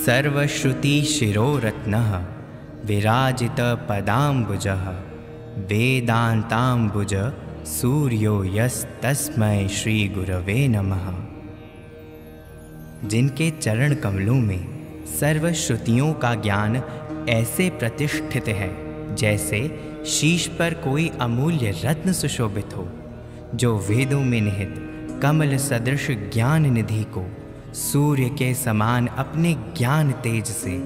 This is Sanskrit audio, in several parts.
सर्वश्रुतिशिरोरत्नः विराजितपदाम्बुजः वेदान्ताम्बुज सूर्यो यस्तस्मै श्रीगुरवे नमः। जिनके चरण कमलों में सर्वश्रुतियों का ज्ञान ऐसे प्रतिष्ठित है जैसे शीश पर कोई अमूल्य रत्न सुशोभित हो, जो वेदों में निहित कमल सदृश ज्ञान निधि को सूर्य के समान अपने ज्ञान तेज से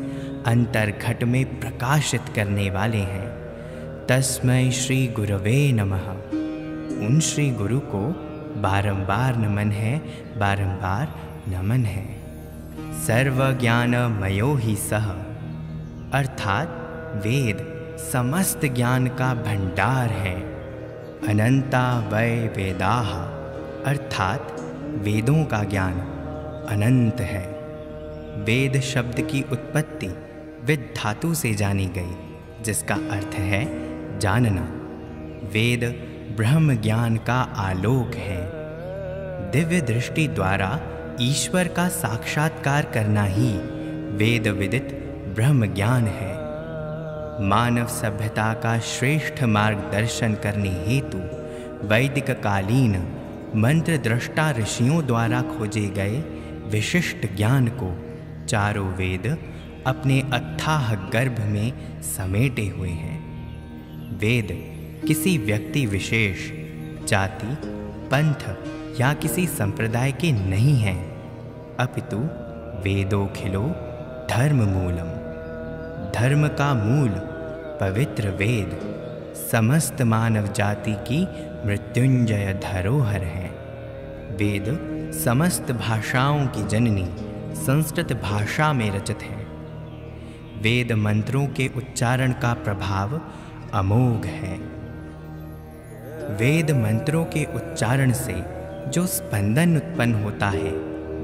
अंतर्घट में प्रकाशित करने वाले हैं, तस्मै श्री गुरवे नमः। उन श्री गुरु को बारंबार नमन है, बारंबार नमन है। सर्वज्ञानमयो ही सह, अर्थात वेद समस्त ज्ञान का भंडार है। अनंता वै वेदाः, अर्थात वेदों का ज्ञान अनंत है। वेद शब्द की उत्पत्ति विद धातु से जानी गई, जिसका अर्थ है जानना। वेद ब्रह्म ज्ञान का आलोक है। दिव्य दृष्टि द्वारा ईश्वर का साक्षात्कार करना ही वेद विदित ब्रह्म ज्ञान है। मानव सभ्यता का श्रेष्ठ मार्गदर्शन करने हेतु वैदिक कालीन मंत्र दृष्टा ऋषियों द्वारा खोजे गए विशिष्ट ज्ञान को चारों वेद अपने अथाह गर्भ में समेटे हुए हैं। वेद किसी व्यक्ति विशेष, जाति, पंथ या किसी संप्रदाय के नहीं हैं, अपितु वेदोखिलो धर्म मूलम। धर्म का मूल पवित्र वेद समस्त मानव जाति की मृत्युंजय धरोहर है। वेद समस्त भाषाओं की जननी संस्कृत भाषा में रचित है। वेद मंत्रों के उच्चारण का प्रभाव अमोघ है। वेद मंत्रों के उच्चारण से जो स्पंदन उत्पन्न होता है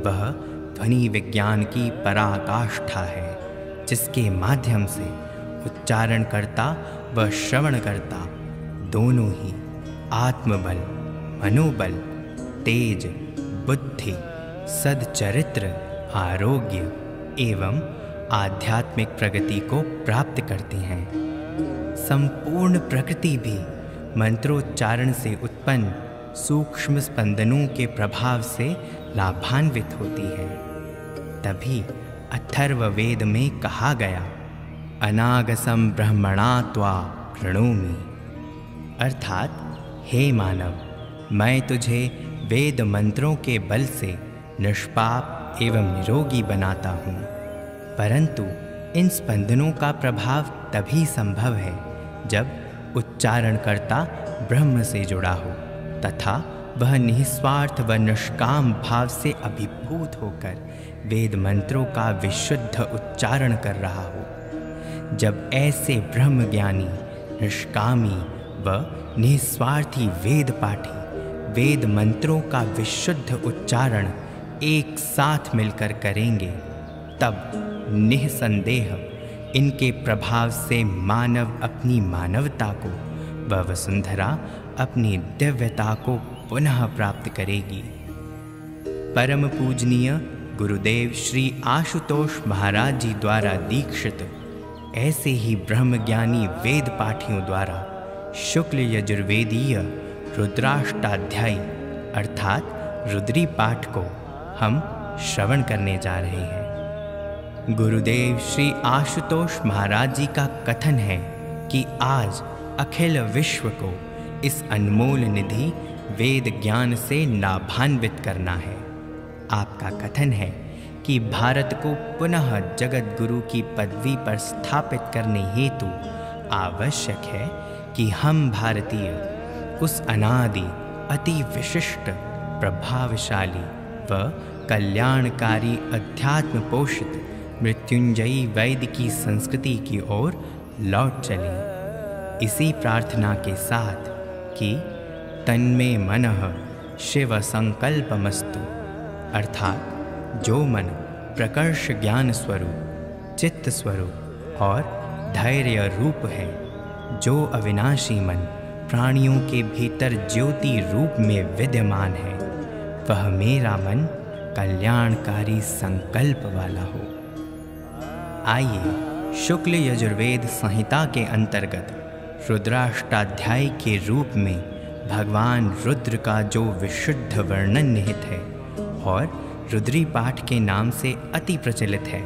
वह ध्वनि विज्ञान की पराकाष्ठा है, जिसके माध्यम से उच्चारणकर्ता व श्रवणकर्ता दोनों ही आत्मबल, मनोबल, तेज, बुद्धि, सद्चरित्र, आरोग्य एवं आध्यात्मिक प्रगति को प्राप्त करते हैं। संपूर्ण प्रकृति भी मंत्रोच्चारण से उत्पन्न सूक्ष्म स्पंदनों के प्रभाव से लाभान्वित होती है। तभी अथर्ववेद में कहा गया, अनागसम ब्रह्मणा त्वा प्रणोमि, अर्थात हे मानव, मैं तुझे वेद मंत्रों के बल से निष्पाप एवं निरोगी बनाता हूँ। परंतु इन स्पंदनों का प्रभाव तभी संभव है जब उच्चारणकर्ता ब्रह्म से जुड़ा हो तथा वह निस्वार्थ व निष्काम भाव से अभिभूत होकर वेद मंत्रों का विशुद्ध उच्चारण कर रहा हो। जब ऐसे ब्रह्मज्ञानी, निष्कामी व निस्वार्थी वेद पाठी वेद मंत्रों का विशुद्ध उच्चारण एक साथ मिलकर करेंगे, तब निःसंदेह इनके प्रभाव से मानव अपनी मानवता को व वसुंधरा अपनी दिव्यता को पुनः प्राप्त करेगी। परम पूजनीय गुरुदेव श्री आशुतोष महाराज जी द्वारा दीक्षित ऐसे ही ब्रह्मज्ञानी वेद पाठियों द्वारा शुक्ल यजुर्वेदीय रुद्राष्टाध्यायी अर्थात रुद्री पाठ को हम श्रवण करने जा रहे हैं। गुरुदेव श्री आशुतोष महाराज जी का कथन है कि आज अखिल विश्व को इस अनमोल निधि वेद ज्ञान से लाभान्वित करना है। आपका कथन है कि भारत को पुनः जगत गुरु की पदवी पर स्थापित करने हेतु आवश्यक है कि हम भारतीय उस अनादि, अति विशिष्ट, प्रभावशाली व कल्याणकारी अध्यात्म पोषित मृत्युंजयी वैद्य की संस्कृति की ओर लौट चलें। इसी प्रार्थना के साथ कि तन्मे मनः शिव संकल्पमस्तु, अर्थात जो मन प्रकर्ष ज्ञान स्वरूप, चित्त स्वरूप और धैर्य रूप है, जो अविनाशी मन प्राणियों के भीतर ज्योति रूप में विद्यमान है, वह मेरा मन कल्याणकारी संकल्प वाला हो। आइए शुक्ल यजुर्वेद संहिता के अंतर्गत रुद्राष्टाध्याय के रूप में भगवान रुद्र का जो विशुद्ध वर्णन निहित है और रुद्री पाठ के नाम से अति प्रचलित है,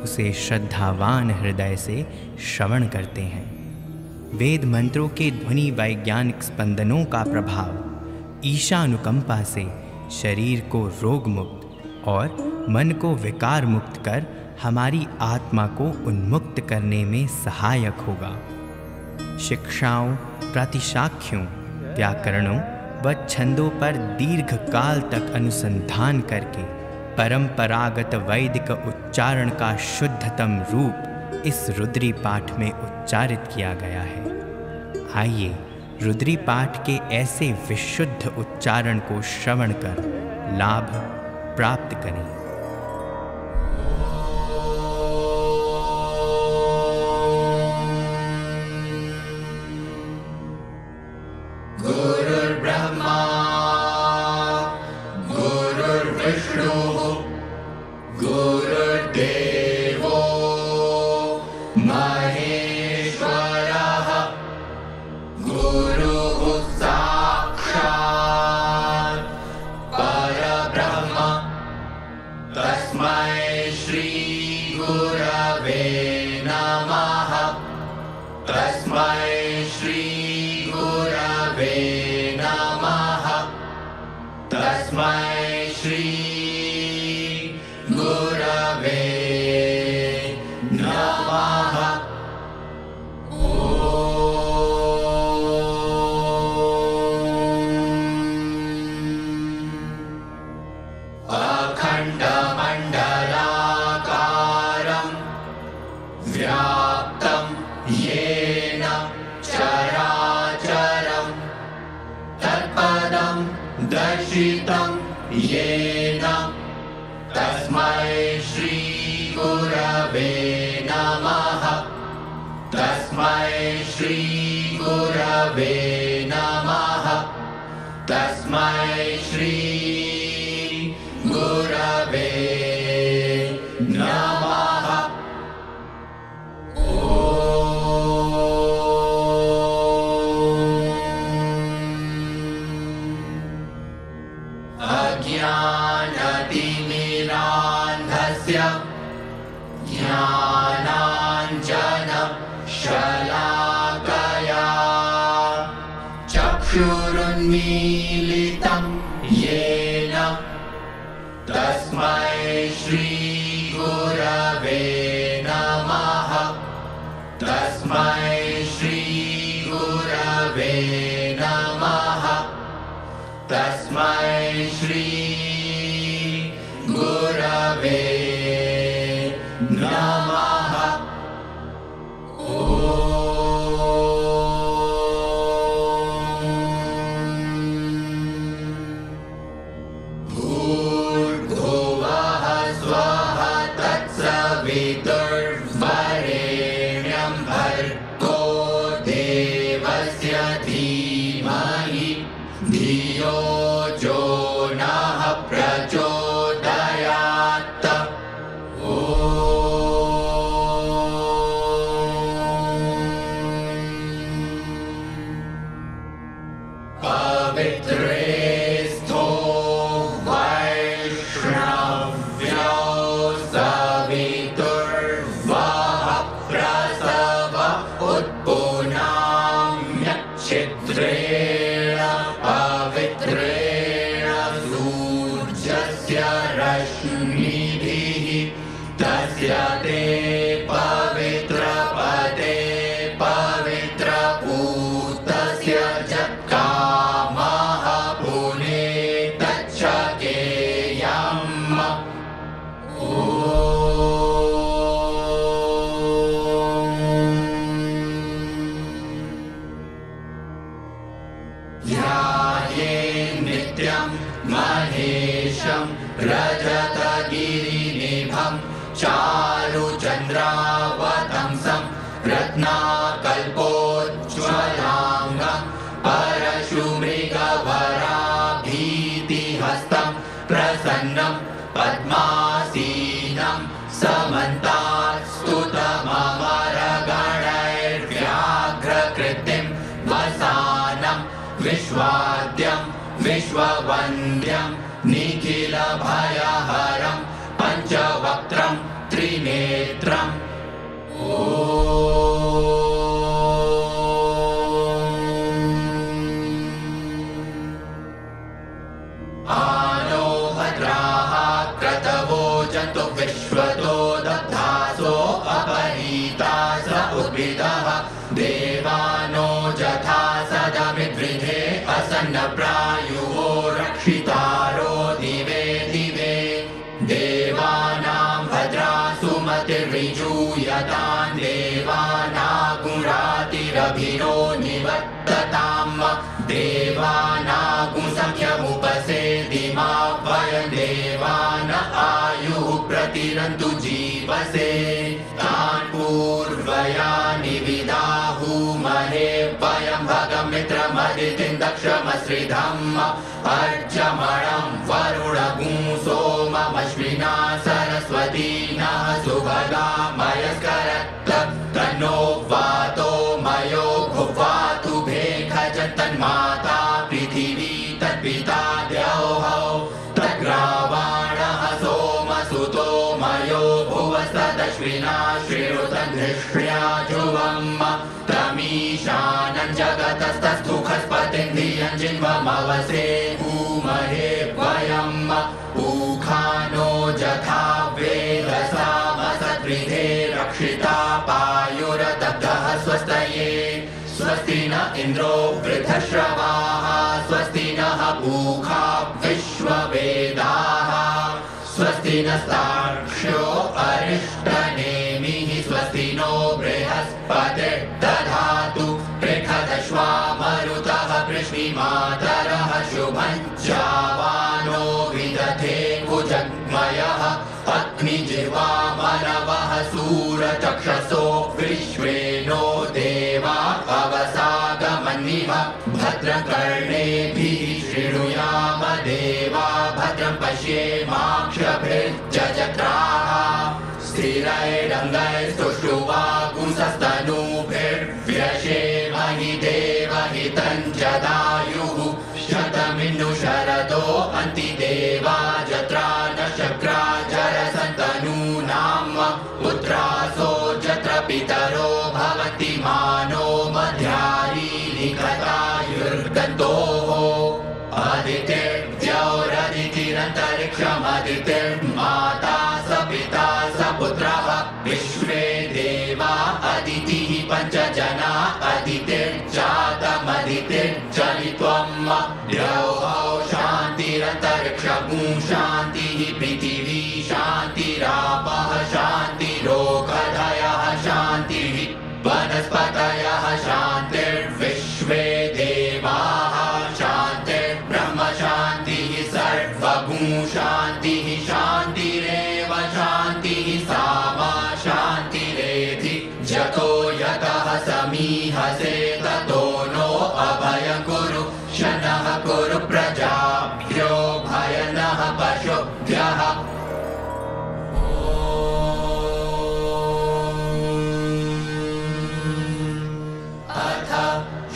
उसे श्रद्धावान हृदय से श्रवण करते हैं। वेद मंत्रों के ध्वनि वैज्ञानिक स्पंदनों का प्रभाव ईशानुकंपा से शरीर को रोग मुक्त और मन को विकार मुक्त कर हमारी आत्मा को उन्मुक्त करने में सहायक होगा। शिक्षाओं, प्रातिशाख्यों, व्याकरणों व छंदों पर दीर्घ काल तक अनुसंधान करके परंपरागत वैदिक उच्चारण का शुद्धतम रूप इस रुद्री पाठ में उच्चारित किया गया है। आइए रुद्री पाठ के ऐसे विशुद्ध उच्चारण को श्रवण कर लाभ प्राप्त करें। गुरुर्ब्रह्मा गुरुर्विष्णुः गुरुर्देवो महेश्वरः गुरुः साक्षात् परब्रह्म तस्मै श्री गुरवे नमः। तस्मै श्री गुरवे नमः। तस्मै श्री गुरवे नमः। अखण्डमण्डलाकारं व्याप्तं येन चराचरं तत्पदं दर्शितं येन तस्मै श्री गुरवे नमः। तस्मै श्री गुरवे नमः। तस्मै श्री गुरवे नमः। अज्ञानतिमिरान्धस्य ज्ञानाञ्जनशलाकया चक्षुरुन्मीलितं येन तस्मै श्री गुरवे नमः। तस्मै श्री गुरवे नमः। तस्मै श्री गुरवे नमः। भूर्भुवः स्वः तत्सवितुर्वरेण्यं भर्गो देवस्य धीमहि धियो जो नः प्रचोदयात्। पवित्रे स्थो वैष्णव्यो सवितुर्वः प्रसव उत्पुनाम्यच्छिद्रेण पवित्रेण सूर्यस्य रश्मिभिः तस्य ते पवित्रपदे पवित्रपूतस्य च कामः पुनेतच्छकेयम्। ध्याये नित्यं महेशं रजतगिरिनिभं चारुचन्द्रावतंसं रत्नाकल्पोज्ज्वलाङ्गं परशुमृगवराभीतिहस्तं प्रसन्नं पद्मासीनं समन्तात् स्तुति विश्वाद्यं विश्ववन्द्यं निखिलभयहरं पञ्चवक्त्रं त्रिनेत्रम् आनो भद्राः क्रतवो जन्तु विश्वतो दग्धासो अपरीतास उद्भिदः देवानो जथा सदमिद्रिधे असन्नप्रायुवो रक्षितारो दिवे दिवे देवानां भद्रा सुमतिर्विजूयतां देवानागुरातिरभिनो निवर्तताम् देवानागुसंख्यमुपसेदिमा वयं देवान आयुः प्रतिरन्तु जीवसे तान् पूर्वयानि विदाहुमहे वयं भगमित्रमदितिं दक्षमश्रिधम् अर्जमणं वरुणगुं सोममश्विना सरस्वती नः सुभगा मयस्करत् तन्नो वातो मयो भुवातु भेखजन्तन्माता पृथिवी तत्पिता द्यौः तद्ग्रावाणः सोमसुतो मयो भुवस्तदश्विना श्रीरुतधृष्ट्या ध्रुवम् तमीशानं जगतस्तस्थुखस्पतिं धियं जिन्वमवसे भूमहे वयम् ऊखानो जथा वेदसामसद्विधे रक्षिता पायुरदब्धः स्वस्तये स्वस्ति न इन्द्रो वृद्धश्रवाः स्वस्ति नः पूषा विश्ववेदाः स्वस्ति नस्तार्क्ष्यो अरिष्टनेमिः स्वस्ति नो बृहस्पतिर्दधातु पृषदश्वा मरुतः पृश्निमातरः शुभं जावानो विदधे भुजग्मयः अग्निजिह्वा मनवः सूरचक्षसो विश्वेनो देवा अवसागमन्निव भद्रं कर्णेभिः शृणुयाम देवा भद्रं पश्येमाक्षभिर्जजत्राः स्थिरैरङ्गैस्तुष्टुवागुंसस्तनूभिर्व्यशेमहि देवहितं जदायुः शतमिन्नु शरदो अन्ति देवा जत्रा न शक्रा जरसन्तनूनाम् पुत्रासो जत्र पितरो भवन्ति मानो मध्यारी निकटायुर्गन्तोः आदितिर्द्यौरदितिरन्तरिक्षमदितिर्माता स पिता स पुत्रः विश्वे देवा अदितिः पञ्चजना अदितिर्जातमदितिर्जनित्वम् द्यौः शान्तिरन्तरिक्षगुं शान्तिः पृथिवी शान्तिरापः शान्तिरोगधयः शान्तिः वनस्पतयः शान्तिर्विश्वे देवाः शान्तिर्ब्रह्म शान्तिः सर्वगुं शान्तिः शान्तिरेव शान्तिः सामा शान्तिरेधि जतो यतः समीहसे ततो नो अभयं कुरु शनः कुरु प्रजाभ्यो भयनः पशुभ्यः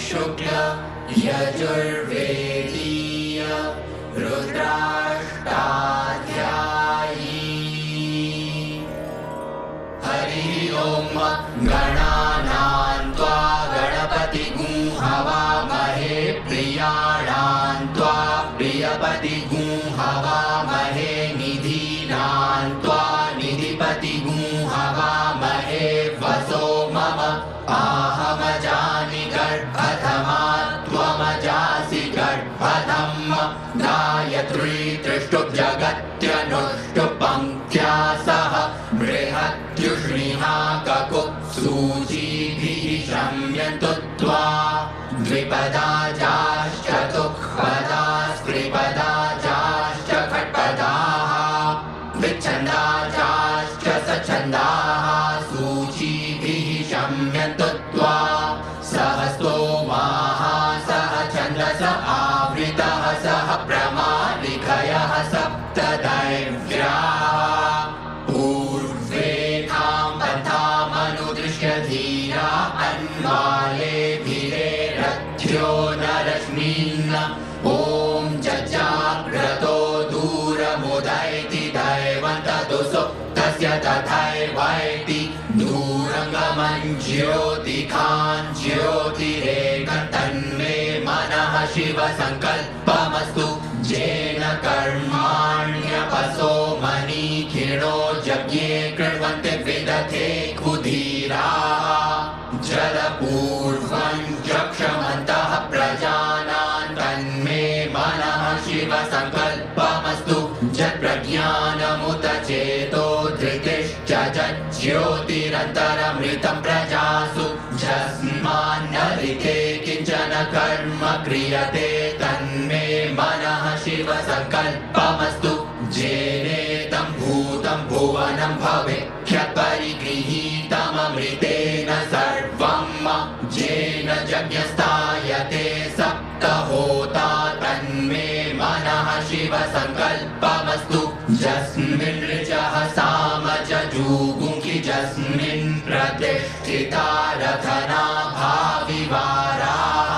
शुक्ल यजुर्वेदीय रुद्राष्टाध्यायी हरि ओम गणानां त्वा गणपतिगुं हवामहे प्रियाणां त्वा प्रियपतिगुं हवामहे निधीनां त्वा निधिपतिगुं हवामहे वसो मम आहमजानि गर्भधमा त्वमजासि गर्भधम् गायत्री त्रिष्टुप् जगत्यनुष्टुप् पङ्क्त्या सह बृहत्युष्णिहा ककुत्सूचीभिः शम्यन्तु त्वा द्विपदा जाश्च तुक्पदा स्त्रिपदा जाश्च खट्पदाः विच्छन्दा जाश्च सच्छन्दाः सूचीभिः शम्यन्तु त्वा सह स्तोमाः सह छन्दस आवृतः सह प्रमालिखयः सप्तदैव्याः पूर्वेथां पन्थामनुदृश्य धीरा अन्वालेभिरेरथ्यो न रश्मि तस्मिन् ॐ जजाग्रतो दूरमुदैति दैवन्ततु सुप्तस्य तथैवैति दूरङ्गमं ज्योतिखान् ज्योतिरेकं तन्मे मनः शिवसङ्कल्पमस्तु येन कर्माण्यपसो मनीखिणो यज्ञे कृण्वन्ति विदधे कुधीराः जलपूर्वं चक्षमन्तः प्रजानां तन्मे मनः शिवसङ्कल्पमस्तु यत्प्रज्ञानमुत चेतो धृतिश्च ज्योतिरन्तरमृतं प्रजासु यस्मान्नरिते किञ्चन कर्म क्रियते तन्मे मनः शिवसङ्कल्पमस्तु येनेदं भूतं भुवनं भवेत् सर्वं येन यज्ञस्थायते सप्तहोता तन्मे मनः शिवसङ्कल्पमस्तु यस्मिन् ऋचः सामजूगुंसि यस्मिन् प्रतिष्ठिता रथना भाविवाराः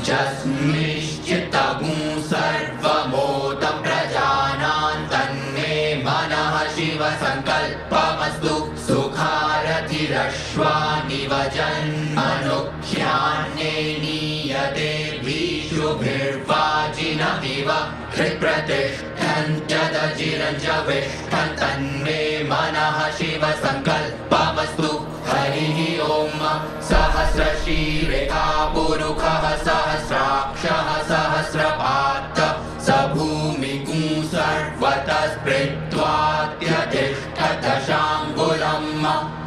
यस्मिंश्चित्तगुं सर्वमोदं प्रजानां तन्मे मनः शिवसङ्कल्पमस्तु सुखारथिरश्वानिव जन्मनुख्यान्ये नीयते भीषुभिर्वाजिनमिव हृत्प्रतिष्ठन् च दजिरं च विष्ठन् तन्मे मनः शिवसङ्कल्पमस्तु हरिः ॐ सहस्रशीर्षा पुरुषः सहस्राक्षः सहस्रपात् स भूमिगुं सर्वतः स्पृष्ट्वात्यतिष्ठदशाङ्गुलं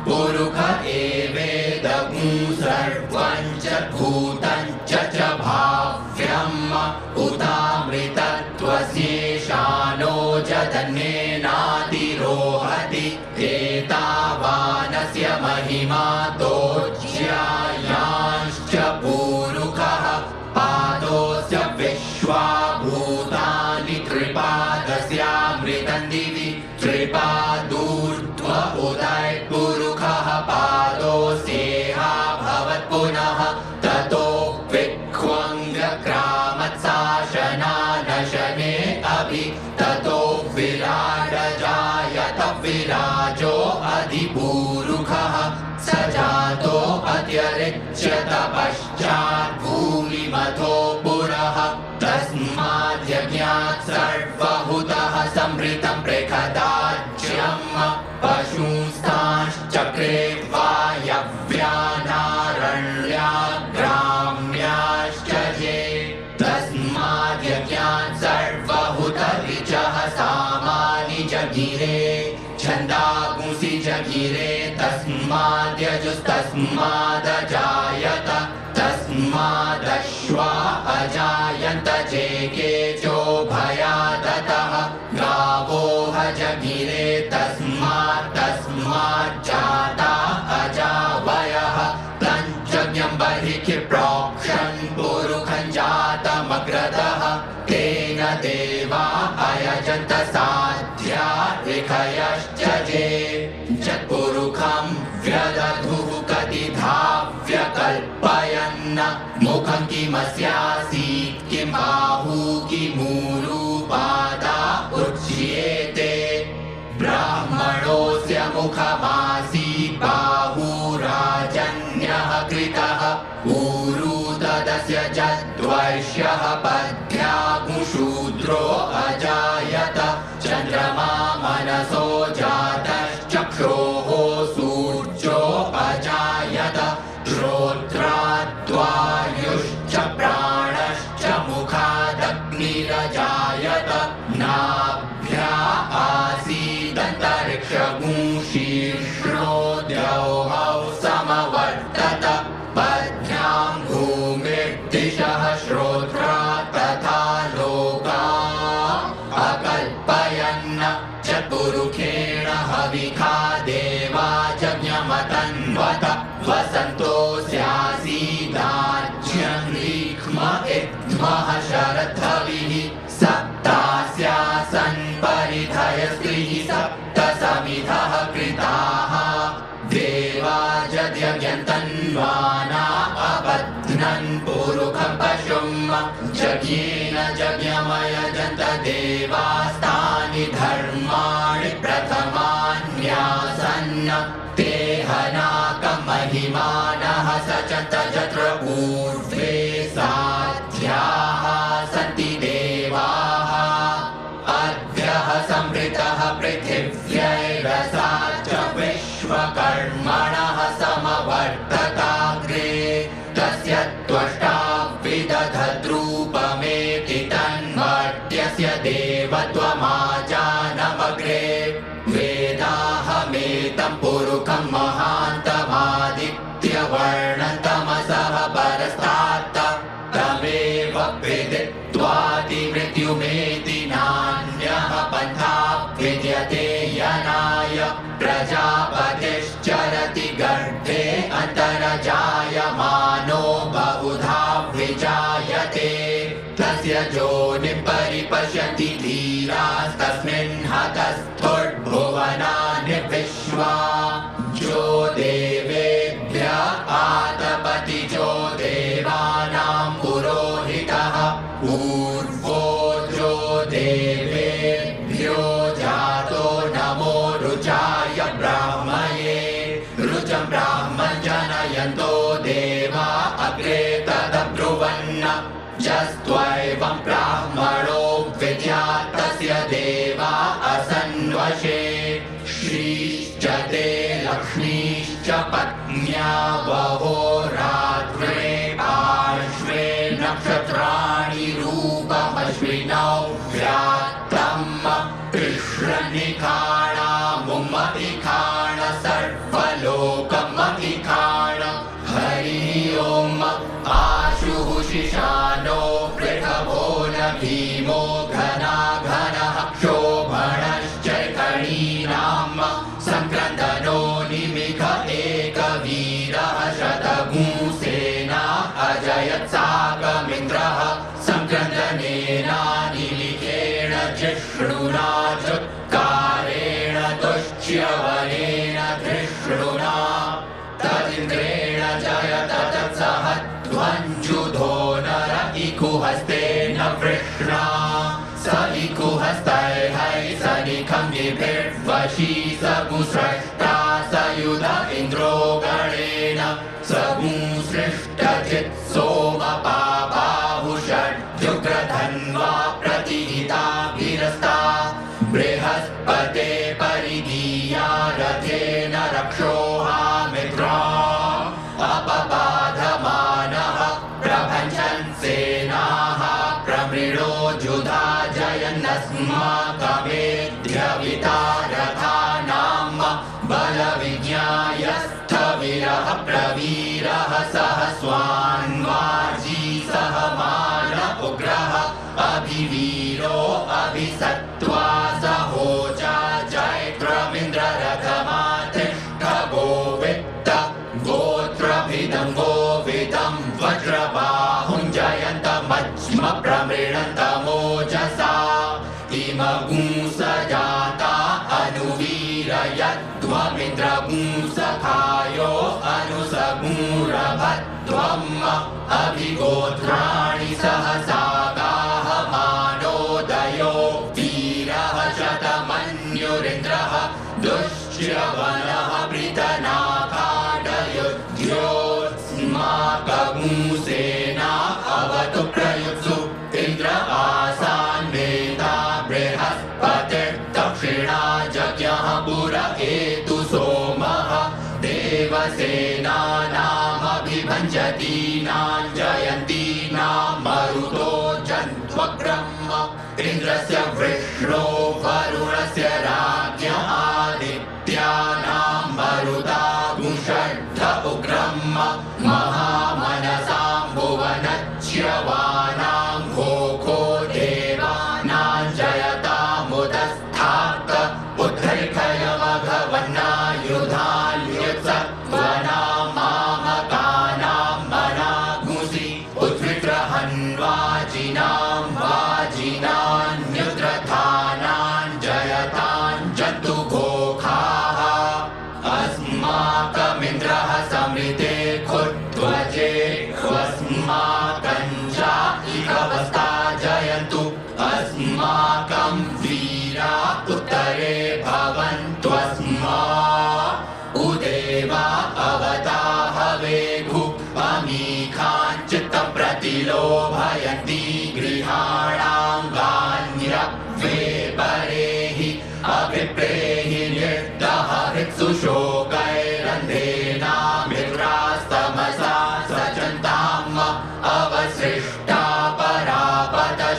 पुरुष एवेदगुं सर्वं च भूतं च भाव्यम् उतामृतत्वस्येषानो जदन्येनातिरोहति एतावानस्य महिमा तोज्यायांश्च पुरुषः पादोऽस्य विश्वाभूतानि त्रिपादस्यामृतं दिवि त्रिपादूर्ध्व उदय पुरुषः पादोऽस्येहा भवत् पुनः ततो विक्ष्वङ्ग्रामत्साशनानशने अभि ततो विराडजायत विराजो अधिपूरुषः स जातो अत्यरिच्यत पश्चात् भूमिमथो पुरः तस्माद्यज्ञात् सर्वभूतः संवृतं प्रेखदाज्यम् पशुंस्तांश्चक्रे वायव्यानारण्याग्राम्याश्च ये तस्माद्यज्ञात् सर्वभूतऋचः सामानि जगिरे छन्दागुंसि जगिरे तस्माद्यजुस्तस्मादजायत तस्मादश्वा अजायन्त जेकेचो भयादतः गावोह जगिरे तस्माज्जाता अजावयः तञ्जज्ञं बर्हिः प्रोक्षन् पुरुषं जातमग्रतः तेन देवा अयजन्त साध्या ऋषयश्च ये यत्पुरुषं व्यदधुः कतिधा व्यकल्पयन् मुखं किमस्यासीत् किं बाहू किमूरुपादा उच्येते ब्राह्मणोऽस्य मुखमासीत् बाहुराजन्यः कृतः ऊरू तदस्य जद्वैश्यः पद्भ्यागुशूद्रो अजायत चन्द्रमा मनसो जातश्चक्षोः सूर्यो अजायत श्रोत्राद्वायुश्च प्राणश्च मुखादग्निरजायत नाभ्या आसीदन्तरिक्षगुं शीर्षो द्यौः समवर्तत पद्भ्यां भूमिर्दिशः श्रोत्रा तथा लोका अकल्पयन् चतुरुखेण हविखा देवा जज्ञमतन्वत वसन्तो स्यासीदाज्यं रीक्ष्म इद्मः शरद्धविः सप्तास्यासन् परिधयस्त्रिः सप्त समिधः कृताः देवा जद्यज्ञन्तन्वाना अबध्नन् पुरुषं पशुम् जज्ञेन जज्ञमयजन्त देवास्तानि धर्माणि प्रथमान्यासन्न ते हनाकमहिमानः सचन्त यत्र ऊर्ध्वे साध्याः सन्ति देवाः अद्यः संवृतः पृथिव्यैरसाच्च विश्वकर्मणः समवर्तताग्रे तस्य त्वष्टा विदधद्रूपमेति तन्मर्त्यस्य देवत्वमाजानमग्रे वेदाहमेतं पुरुखं महान्तमादित्यवर्णतमसः परस्तात् तमेव विदित्वादिमृत्युमेति नान्यः पन्था विद्यते यनाय प्रजापतिश्चरति गर्भे अन्तरजायमानो बहुधा विजायते तस्य योनिं परिपश्यन्ति धीरास्तस्मिन् हतस्थुर्भुवनानि विश्वा जो देवेभ्य आतपति जो देवानां पुरोहितः पूर्वो जो देवेभ्यो जातो नमो रुचाय ब्राह्मये रुचं ब्राह्मं जनयन्तो देवा अग्रे तदब्रुवन् यस्त्वैवं ब्राह्मणो विद्यात् तस्य देवा असन्वशे श्रीश्च ते लक्ष्मीश्च पत्न्या वहोरात्रे पार्श्वे नक्षत्राणि रूपमश्विनौ व्यात्तम् कृष्णनिखाणामुमतिखाण सर्वलोकमतिखाण हरिः ओम् आशुः शिशानो पृथवो न भीमो घना घनः क्षोभणश्चैतणीनाम् संक्रन्दनो निमिष एकवीरः शतगुंसेना अजयत्साकमिन्द्रः संक्रन्दनेनानिलिखेण जिष्णुना चुत्कारेण तुष्ट्यवनेन धृष्णुना तदिन्द्रेण जयत तत्सह ध्वञ्जुधो नर इकुहस्तेन वृष्णा स इकुहस्तैः सनिखं विभिर्वशी सगुसृष्टा सयुध इन्द्रो गणेन सगुसृष्टजित् सोमपाबाहुषड्युग्रधन्वा प्रतिहिता वीरस्ता बृहस्पते परिधीया रथेन रक्षोहामित्रा अपबाधमानः प्रभञ्जन् सेनाः प्रमृणो जुधा जयन्नस्माकमेध्यविता रथानां बलविज्ञाय स्थविरः प्रवीरः सह स्वान्वाजी सह मान उग्रः अभिवीरो अभिसत्त्वा सहोजा जैत्रमिन्द्ररथमातिष्ठ गोवित्त गोत्रभिदं गोविदं वज्रबाहुं जयन्तमज्म प्रमृणन्तमोजसा इमगुंसजाता अनुवीरयध्वमिन्द्रगुंसखायो अनुसगुंरभध्वम् अभिगोत्राणि सहसागाः मानोदयो वीरः शतमन्युरिन्द्रः दुश्च्यवनः प्रीतनाकाडयुध्योत्स्माकगुंसेना अवतु प्रयुत्सु इन्द्र आसान्वेता बृहस्पतिर्दक्षिणा जज्ञः पुर एतु सोमः देवसेनानामभिभञ्जतीनां जयन्तीनां मरुतो जन्त्वग्रम् इन्द्रस्य विष्णो वरुणस्य राज्ञ आदित्यानां मरुतागुंषड्ध उग्रम् महामनसां भुवनच्यवानां घोघो देवानां जयतामुदस्थात् उद्धरिखयमघवन्नायुधान्युत्सत्त्वनां मामकानां मनागुंसि उद्विग्रहन्वाजिनां वाजिनान्युद्रथानां जयतां जन्तु घोखाः अस्माकमिन्द्रः समिते खुध्वजे स्वस्माकञ्जा इह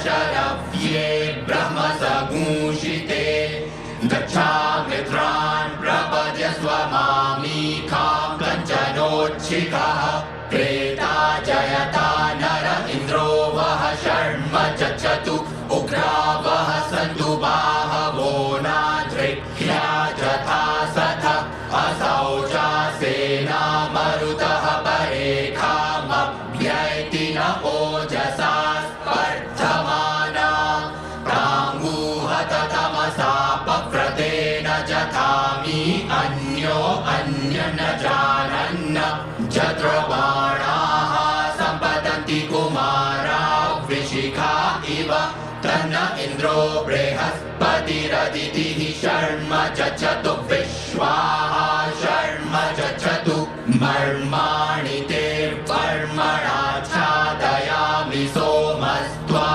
शरव्ये ब्रह्मसगूषिते गच्छामित्रान् प्रपद्य स्वमामीखां कञ्चनोच्छिखः प्रेता जयता नर इन्द्रो वः शर्म चक्षतु उग्रावः सन्तु बाहवो नादृह्या जथा सथ असौ चासेना मरुतः परेखामभ्यैति न ओजसा स्पर्धमाना प्राङ्गूहत तमसा पव्रतेन जथामि अन्यो अन्य न जानन्न जत्रबाणाः सम्पतन्ति कुमारा वृषिखा इव तन्न इन्द्रो बृहस्पतिरदितिः शर्म चक्षतु विश्वाः शर्म चक्षतु मर्माणि ते वर्मणाच्छादयामि सोमस्त्वा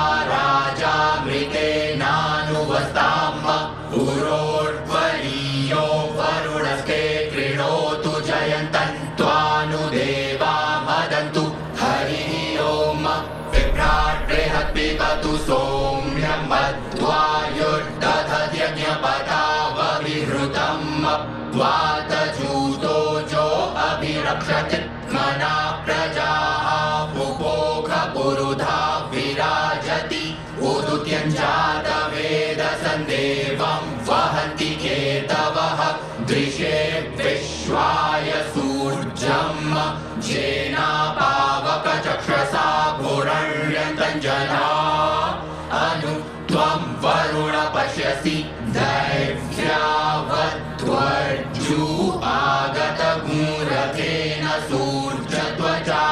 राजामृतेनानुवस्ताम पुरोर्वरीयो वरुणस्ते कृणोतु जयन्तन्त्वानुदेवा मदन्तु हरिः ओम विभ्राट् बृहत् पिबतु सौम्यं मध्वायुर्दधत्यज्ञपदावविहृतम् वातजूतो अभिरक्षति मना प्रजाः पुपोख पुरुधा विराजति उदुत्यञ्जातवेदसन्देवं वहन्ति केतवः दृशे विश्वाय सूर्यम् जेनापावकचक्षसा भुरण्यन्तञ्जना अनु त्वं वरुण पश्यसि दैव्यावध्वर्जु आगतगूरथेन सूर्यत्वचा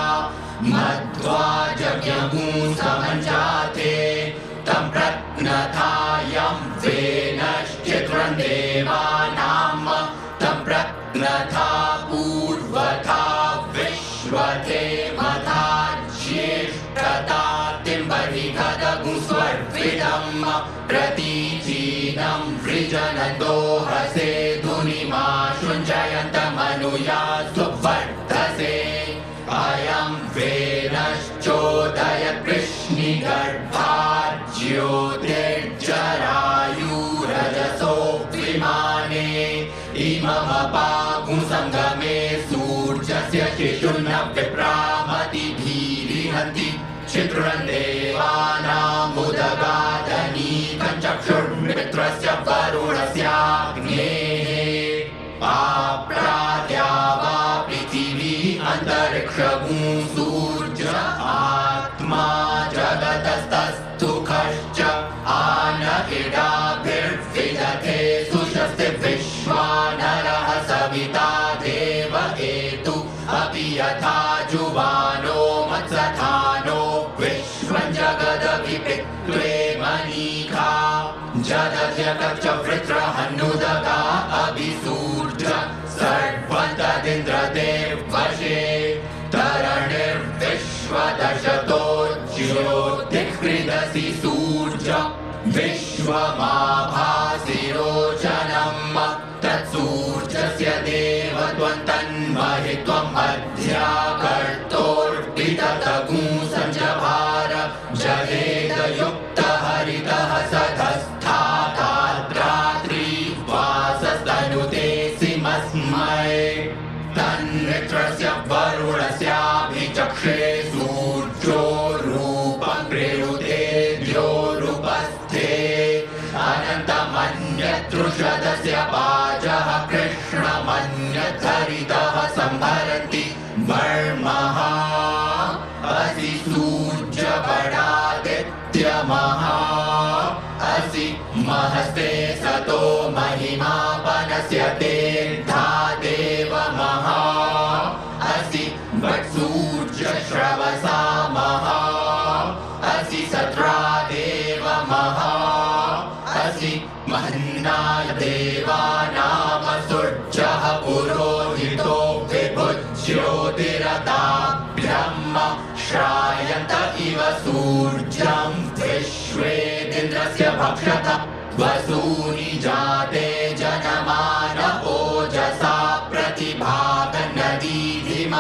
मध्वाजज्ञगूंसमञ्जाते तं प्रघ्नथायं वेनश्चित्रं देवानां तं प्रघ्नथा पूर्वथा विश्वथे मथा ज्येष्ठता तिम्बरिघदगुंस्वर्विदम् प्रतीचीनं वृजनन्दोहसे धुनिमाशुञ्जयन्तमनुया सुवर्धसे अयं वेनश्चोदयत् कृष्णिगर्भात् ज्योतिर्जरायुरजसो विमाने इममपागुंसङ्गमे सूर्यस्य शिशुन्न विप्रामतिभिरिहन्ति चित्रं देवानामुदगादनीकं चक्षुर्मित्रस्य वरुणस्याग्नेः पाप्राद्यावा पृथिवी अन्तरिक्षगुं सूर्य आत्मा जगतस्तस्थुखश्च आन इडाभिर्विदधे सुषस्ति विश्वानरः सविता देव एतु अपि यथा जुवानो मत्सथानो विश्वं जगदभिपित्वे मनीखा जदध्यकश्च वृत्रहन्नुदगा अभिसूर्य सर्वं तदिन्द्रते वशे तरणिर्विश्वदशतो ज्योतिःहृदसि सूर्य विश्वमाभासिरोचनम् तत्सूर्यस्य देव त्वं तन्महित्वं मध्याकर्तोर्पिततगुं सञ्जभार जलेदयुक्तहरितः सधस्थाताद्रात्रिवासस्तनुते सिमस्मै तन्मित्रस्य वरुणस्याभिचक्षे सूर्यो रूपं प्रेरुते द्योरुपस्थे अनन्तमन्यतृषदस्य पाजः कृष्णमन्यधरितः सम्भरन्ति वर्मः असि सूर्यबडादित्यमहा असि महस्ते सतो महिमापनस्य तेऽर्धा देवमहा असि वत्सूर्यश्रवसा महा असि सत्रा देवमहा असि महन्नाय देवानामसुर्जः पुरोहितो विभुज्योतिरताभ्यम् श्रायन्त इव सूर्यं विश्वेदिन्द्रस्य भक्षत वसूनि जाते जनमान ओजसा प्रतिभागनदीधिम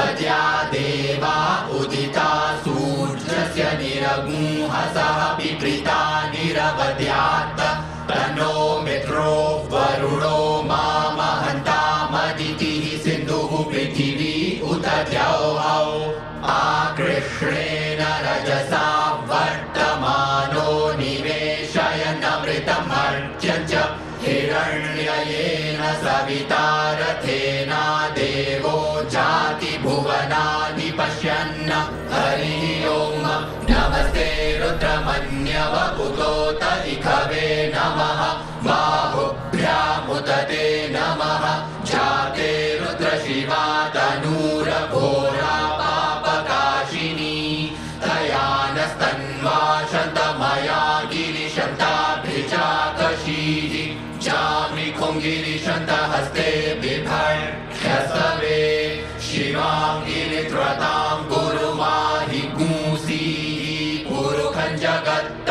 अद्या देवा उदिता सूर्यस्य निरगुंहसः प्रीता निरवध्यात् तन्नो मित्रो वरुणो मामहन्तामदितिः सिन्धुः पृथिवी उत द्यौः आकृष्णेन रजसा वर्तमानो निवेशयन्नमृतमर्च्यं च हिरण्ययेन सविता रथेना देवो जाति भुवनानि पश्यन् हरिः ओम् नमस्ते रुद्रमन्यवपुतोत इखवे नमः बाहुभ्यामुत ते नमः जाते रुद्रशिवा तनूरघोरा पापकाशिनी तया नस्तन्वा शन्तमया गिरिशन्ताभिचाकशीः जामिखुं गिरिशन्तहस्ते बिभर्ह्यसवे शिवां गिरित्रतां गुरुमाहि गूंसीः पुरुखं जगत्त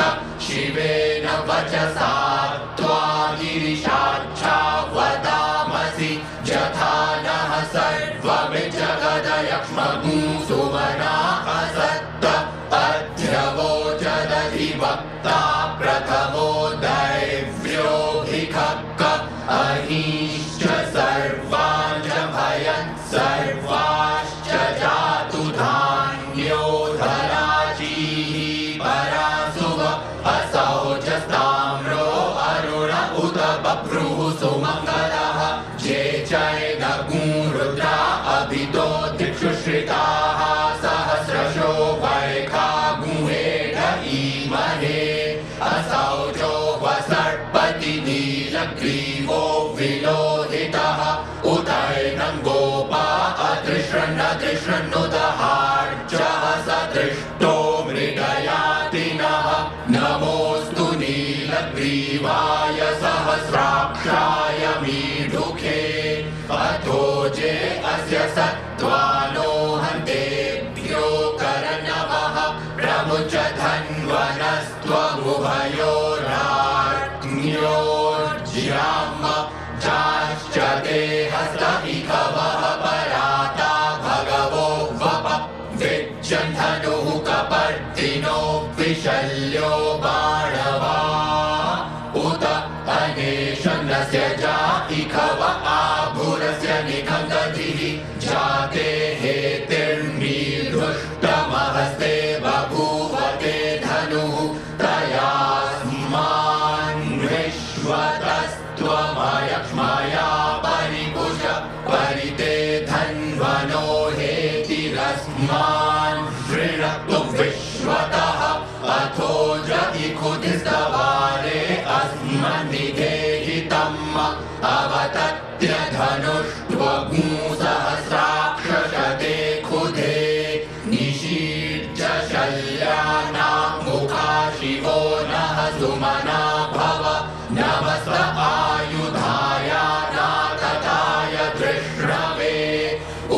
शिवेन वचसा त्वा गिरिशाक्षा वदामसि यथा नः सर्वमिज्जगदयक्ष्मगुं सुमना असत्त अध्यवोचदधिवक्ता प्रथमो दैव्योऽभिखक्क अहीश्च सर्वाञ्च भयन् सर्वाश्च जातु धान्यो धराजीः परासुव असौजस्ताम्रो अरुण उत बभ्रुः सुमङ्गलः जे चैनगुं रुद्रा अभितो दिक्षु श्रिताः सहस्रशो वैखागुहेड ईमहे असौजो वसर्पति नीलग्रीवो विलोहितः उतैनं गोपा अतृष्णन्नुदहार्जः सदृष्टो मृगयातिनः नमोऽस्तु नीलग्रीवाय सहस्राक्षाय मीढुखे अथोजे अस्य सत्त्वानो हन्तेभ्यो करनवः प्रमुच धन्वनस्त्वमुभयोराज्ञोर्ज्याम जाश्च ते हस्त इखवः पराता भगवो वप विज्जन् धनुः कपर्दिनो विशल्यो बाणवा उत अनेशन्नस्य जा इखव आभुरस्य निखं दधिः जाते हेतिर्मीधुष्टमहस्ते बभूव ते धनुः तयास्मान्विश्वतस्त्वमयक्ष्मया परिकुश परिते धन्वनो हेतिरस्मान् वृणक्तु विश्वतः अथो जतिखुतिस्तवारे अस्मन्निधेहितम् अवतत्य धनुष्ट्वगुं सहस्राक्षशते खुधे निशीर्ज शल्यानां मुखा शिवो नः सुमना भव नमस्त आयुधायानातताय धृष्णवे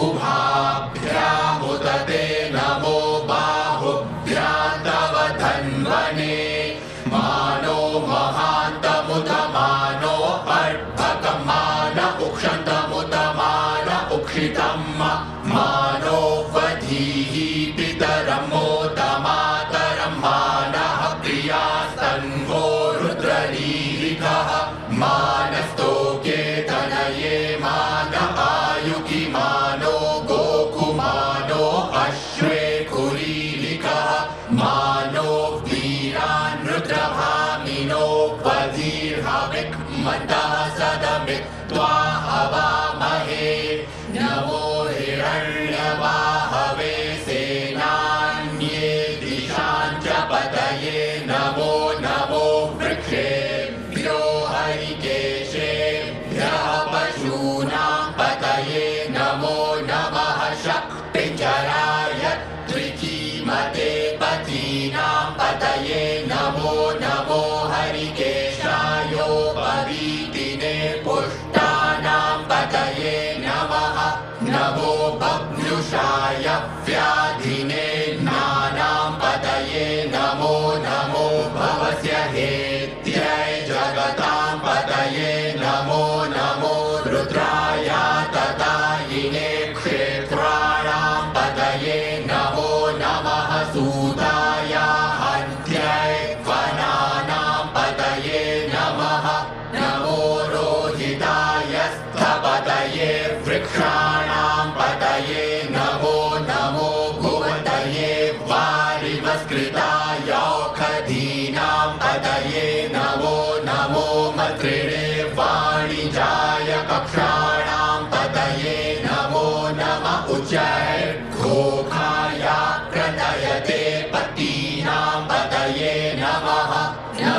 उभाभ्यामुत ते नमो बाहुभ्यां तव धन्वने मानो महान्तमुत मानो अर्भकं मान उक्षन्तमुत मान उक्षितं मानो वधीः पितरं मोदमातरं मानः प्रियास्तन्वो रुद्रलीलिकः मानस्तोके तनये मान आयुकि मानो गोकुमानो अश्वे कुरीलिकः मानो वीरान् रुद्रभामिनो वधीर्हविक्मन्तः सदमित्वा हवामहे नमो हिरण्यवाहवे सेनान्ये दिशां च पतये नमो नमो वृक्षेभ्यो हरिकेशेभ्यः पशूनां पतये नमो नमः शक्तिचराय त्रिकीमते पतीनां पतये नमो नमो हरिकेशायोपवीतिने पुष्टानां पतये नमः नमो बभ्रुषाय व्याधिने नानां पतये नमो नमो भवस्य हेत्यै जगतां पतये नमो नमो रुद्राय ततायिने क्षेत्राणां पतये नमो नमः सूताय हन्त्यै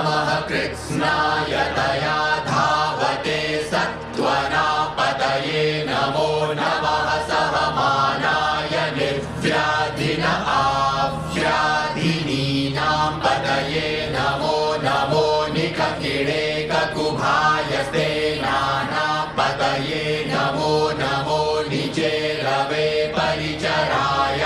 नमः कृत्स्नाय तया धावते सत्त्वनापतये नमो नमः सहमानाय निर्व्याधिन आव्याधिनीनां पतये नमो नमो निखकिणे ककुभाय सेनानां पतये नमो नमो निचेरवे परिचरायारण्यानां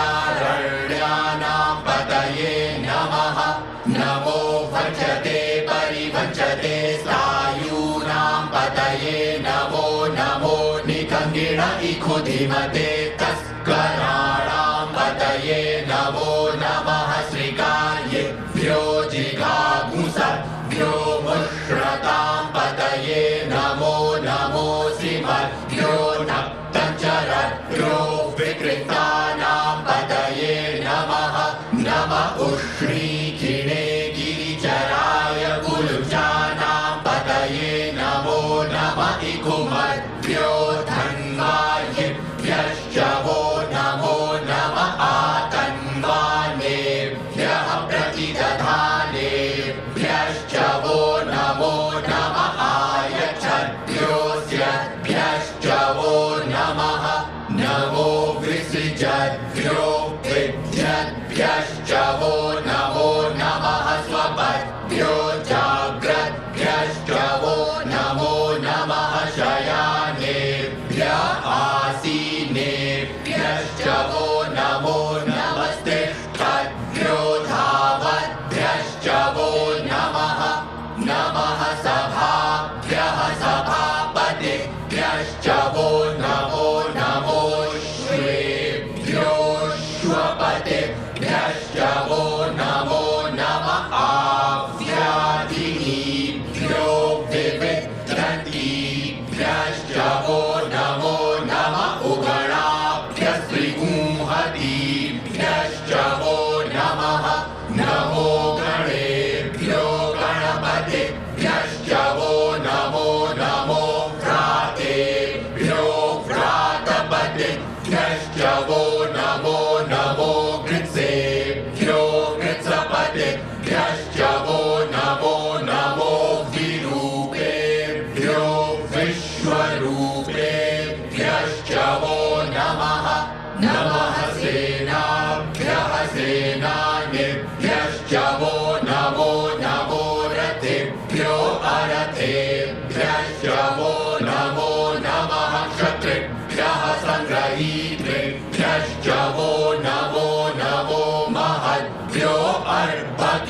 पतये नमः नमो भजते परिभजते सायूनां पतये नमो नमो निखङ्गिण इखुधिमते तस्कराणां पतये नमो नमः श्रीकायेभ्यो जिघागुंसभ्यो मुश्रतां पतये नमो नमो श्रीमद्भ्यो नक्तञ्चरभ्यो विकृतानां पतये नमः नमः उष्णीखिणे गिरिचराय कुलुजानां पतये नमो नमः इकुमद्भ्यो धन्वायिभ्यश्च वो नमो नमः आतन्वानेभ्यः प्रतिदधानेभ्यश्च वो नमो नमः आयच्छद्भ्योऽस्यभ्यश्च वो नमः नमो विसृजद्भ्यो विद्यद्भ्यश्च वो नमो नमः स्वपद्भ्यो जाग्रद्भ्यश्च वो नमो नमः शयानेभ्यः आसीनेभ्यश्च वो नमो नमस्तिष्ठद्भ्यो धावद्भ्यश्च वो नमः नमः सभाभ्यः सभापतिभ्यश्च वो नमो नमो श्वेभ्यो श्वपतिभ्यश्च वो नमो नमः आव्याधिनीभ्यो विविद्धतीभ्यश्च वो नमो नमः उगणाभ्यः श्रीगुंहतीभ्यश्च वो नमः नमो गणेभ्यो गणपतिभ्यश्च वो नमो नमो व्रातेभ्यो व्रातपतिभ्यश्च वो नमो नमो गृत्सेभ्यो गृत्सपतिभ्यश्च वो नमो नमो विरूपेभ्यो विश्वरूपेभ्यश्च वो नमः नमः सेनाभ्यः सेनानिभ्यश्च वो नमो नमो रथेभ्यो अरथेभ्यश्च वो नमो नमः क्षत्रिभ्यः सङ्ग्रहीतृभ्यश्च वो नमो नमो महद्भ्यो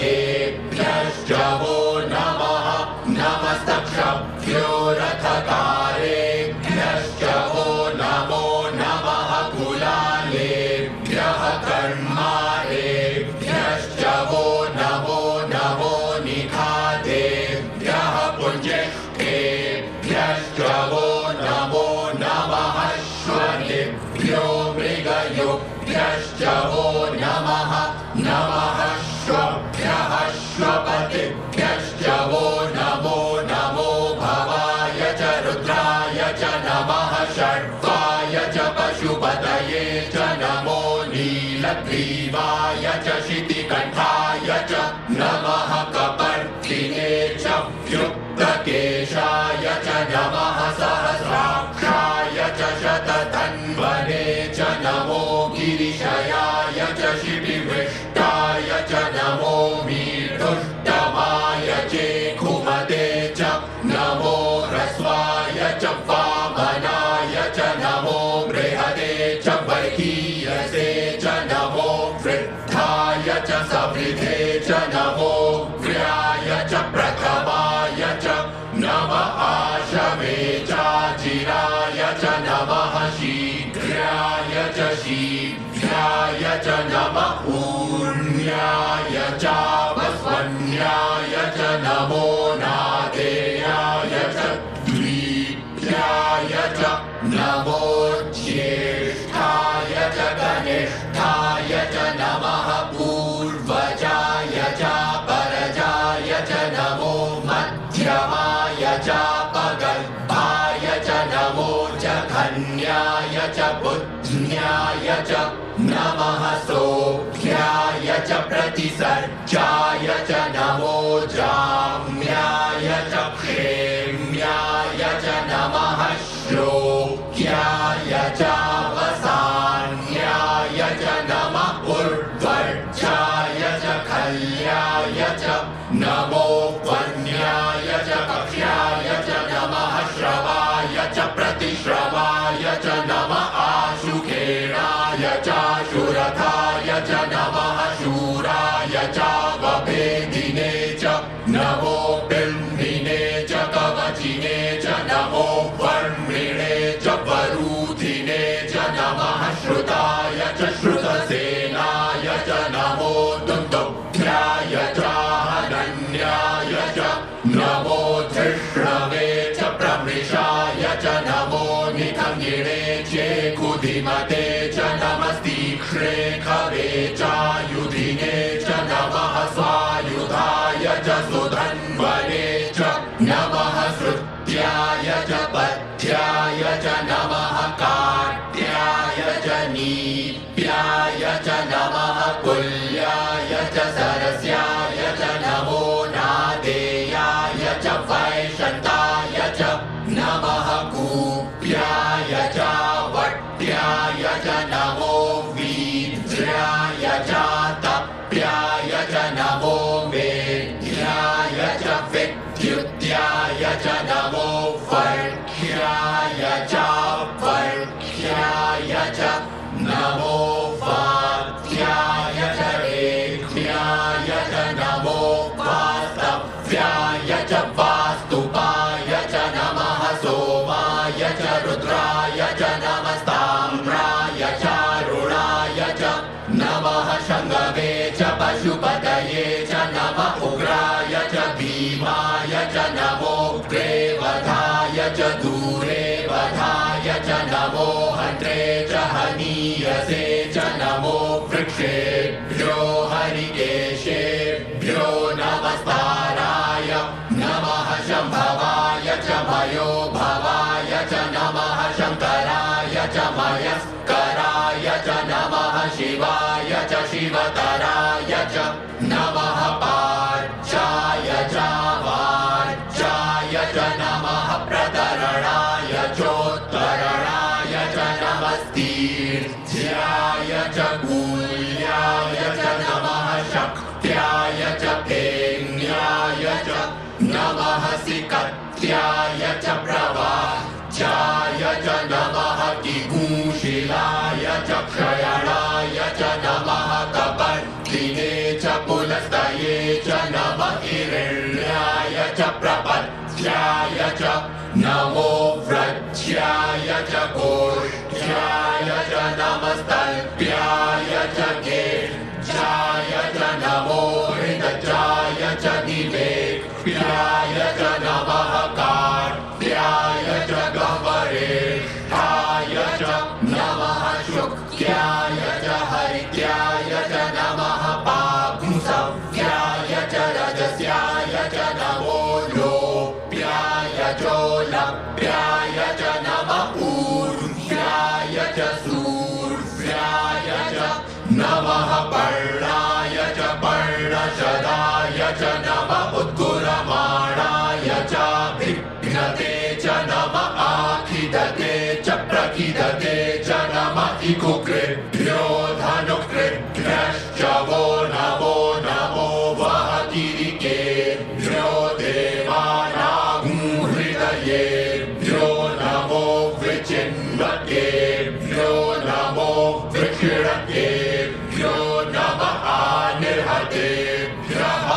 अर्भकेभ्यश्च वो नमः नमस्तक्षभ्यो रथकारेभ्यश्च वो नमो नमः कुलालेभ्यः कर्मारेभ्यश्च वो नमो नमो निखातेभ्यः पुञ्जिष्ठेभ्यश्च वो नमो नमः श्वनेभ्यो मृगयुभ्यश्च वो नमः नमः श्वभ्यः श्वपतिभ्यश्च वो नमो नमो भवाय च रुद्राय च नमः षड्वाय च पशुपतये च नमो नीलग्रीवाय च शितिकण्ठाय च नमः कपर्दिने च व्युक्तकेशाय च नमः सहस्राक्षाय च शतधन्वने च नमो गिरिशयाय च शिबिविष्टाय च नमो मीढुष्टमाय चेखुमते च नमो ह्रस्वाय च वामनाय च नमो बृहदे च बर्हीयसे च नमो वृद्धाय च सवृधे च नमो व्याय च प्रथमाय च नमः आशवे चाजिराय च नमः शीघ्राय च शीघ्राय च नमः ऊर्ण्याय चापस्वन्याय च नमो नादेयाय च द्विभ्याय च नमो ज्येष्ठाय च कनिष्ठाय च नमः पूर्वजाय च परजाय च नमो मध्यमाय च पगल्भाय च नमो जघन्याय च बुद्ध्याय च नमः सोऽभ्याय च प्रतिसर्जाय च नमो जाम नमो वन्याय च कक्ष्याय च नमः श्रवाय च प्रतिश्रवाय च नमः आशुखेणाय चाशुरथाय च नमः शूराय चावभेदिने च नमो बिम्बिने च कवचिने च नमो वर्मिणे च वरूधिने च नमः श्रुताय च श्रुतसेनाय च नमो दुन्दुभ्याय च हनन्याय च नमो धृष्णवे च प्रमृषाय च नमो निखङ्गिणे चेकुधिमते च नमस्तीक्ष्णे खवे चायुधिने च नमः स्वायुधाय च सुधन्वने च नमः श्रुत्याय च पथ्याय च नमः काट्याय च नीप्याय च नमः कुल्याय च सरस्याय च नमो नादेयाय च वैशन्ताय च नमः कूप्याय च वट्याय च नमो वीद्र्याय च तप्याय च नमो मेध्याय च विद्युत्याय च नमो वर्क्ष्याय च वर्क्ष्याय च नमो वाक्याय च रेक्ष्याय च नमो वास्तव्याय च वास्तुपाय च नमः सोमाय च रुद्राय च नमस्ताम्राय च रुणाय च नमः शङ्गवे च पशुपतये च नमः उग्राय च भीमाय च नमो ग्रेवधाय च दूरे वधाय च नमो हन्त्रे च हनीयसे च नमो वृक्षेभ्यो हरिकेशेभ्यो नमस्ताराय नमः शम्भवाय च मयो भवाय च नमः शङ्कराय च मयस्कराय च नमः शिवाय च शिवतराय च नमः पार्चाय च वार्चाय च नमः प्रतरणाय चोत्तरणाय च नमस्तीर्थ्याय च कूल्याय च नमः शक्त्याय च फेन्याय च नमः सिकत्याय च प्रवाच्याय च नमः किगूशिलाय च क्षयणाय च नमः कपर्दिने च पुलस्तये च नमः हिरण्याय च प्रपथ्याय च नमो व्रज्याय च गोष्ठ्याय च नमस्तल्प्याय च गेज्याय च नमो हृदजाय च दिवेक्ष्याय च नमः कार्त्याय च गवरेष्ठाय च नमः शुक्याय च हरित्याय च नमः पापुंसव्याय च रजस्याय च नमो लोप्याय चोलप्याय च नमः ऊर्व्याय च सूर्व्याय च नमः पर्णाय च पर्णशदाय च नमः उद्गुरमाणाय च भिघ्नते च नमः आखिदते च प्रखिदते च नमः इकुकृभ्यो धनुकृभ्यश्च वो नमो नमो वहकिरिकेभ्यो देवानागुंहृदयेभ्यो नमो विचिन्वकेभ्यो नमो विक्षिणकेभ्यो नमः आनिर्हतेभ्यः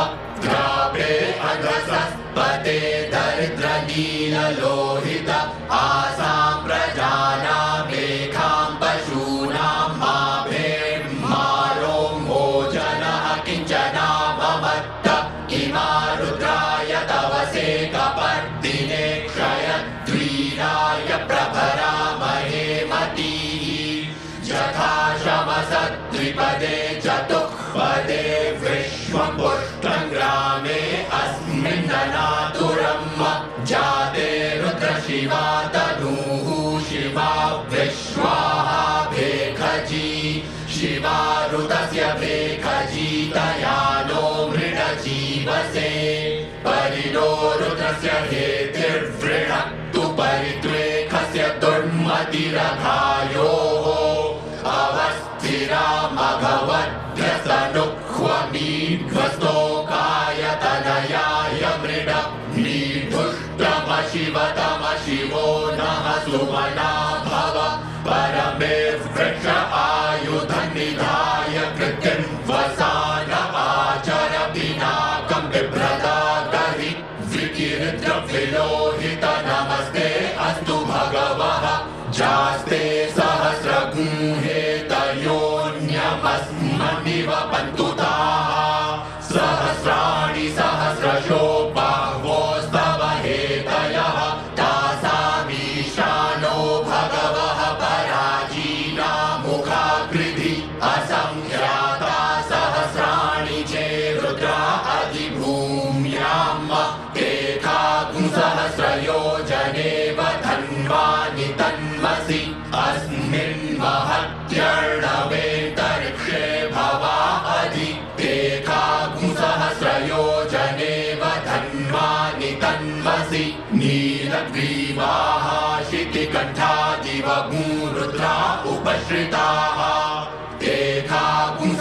द्रावे अधसस्पते दरिद्रनीललोहित आसां प्रजानामेखां पशूनां माभेर्मारो भोजनः किञ्चनाममत्त इमा रुद्राय तवसे कपर्दिने क्षयद्वीराय प्रभरामहे मतीः यथा शमसद्विपदे चतुःपदे विश्वं पुष्टं ग्रामे अस्मिन्ननातुरम् जाते रुद्रशिवा तनूः शिवा विश्वाहा भेखजी शिवा रुदस्य भेखजी तया नो मृडजीवसे परिणो रुद्रस्य हेतिर्वृणक्तु परित्वेखस्य दुर्मतिरघायोः अवस्थिरा मघवद्भ्यसनुह्वमीध्वस्तोकाय तनयाय मृड नीढुष्टमशिवतमशिवो नः सुमना भव परमे वृक्ष आयुधनिधाय कृतिं वसान आचर पिनाकं बिभ्रदागहि विकीर्द्र विलोहित नमस्ते अस्तु भगवः जास्ते सहस्रगुहे तयोन्यमस्मन्निव पन्तुताः सहस्राणि सहस्रशो बाह्वोस्तव हेतयः तासामीशानो भगवः पराजीना मुखाकृधि असंख्याता सहस्राणि चे रुद्रा अधिभूम्याम् सहस्रयोजनेव धन्वानि तन्मसि अस्मिन् महत्यर्णवेन्तरिक्षे भवा अधि सहस्रयोजनेव धन्वानि तन्मसि नीलग्रीवाः शितिकण्ठादिवगुरुद्रा उपश्रिताः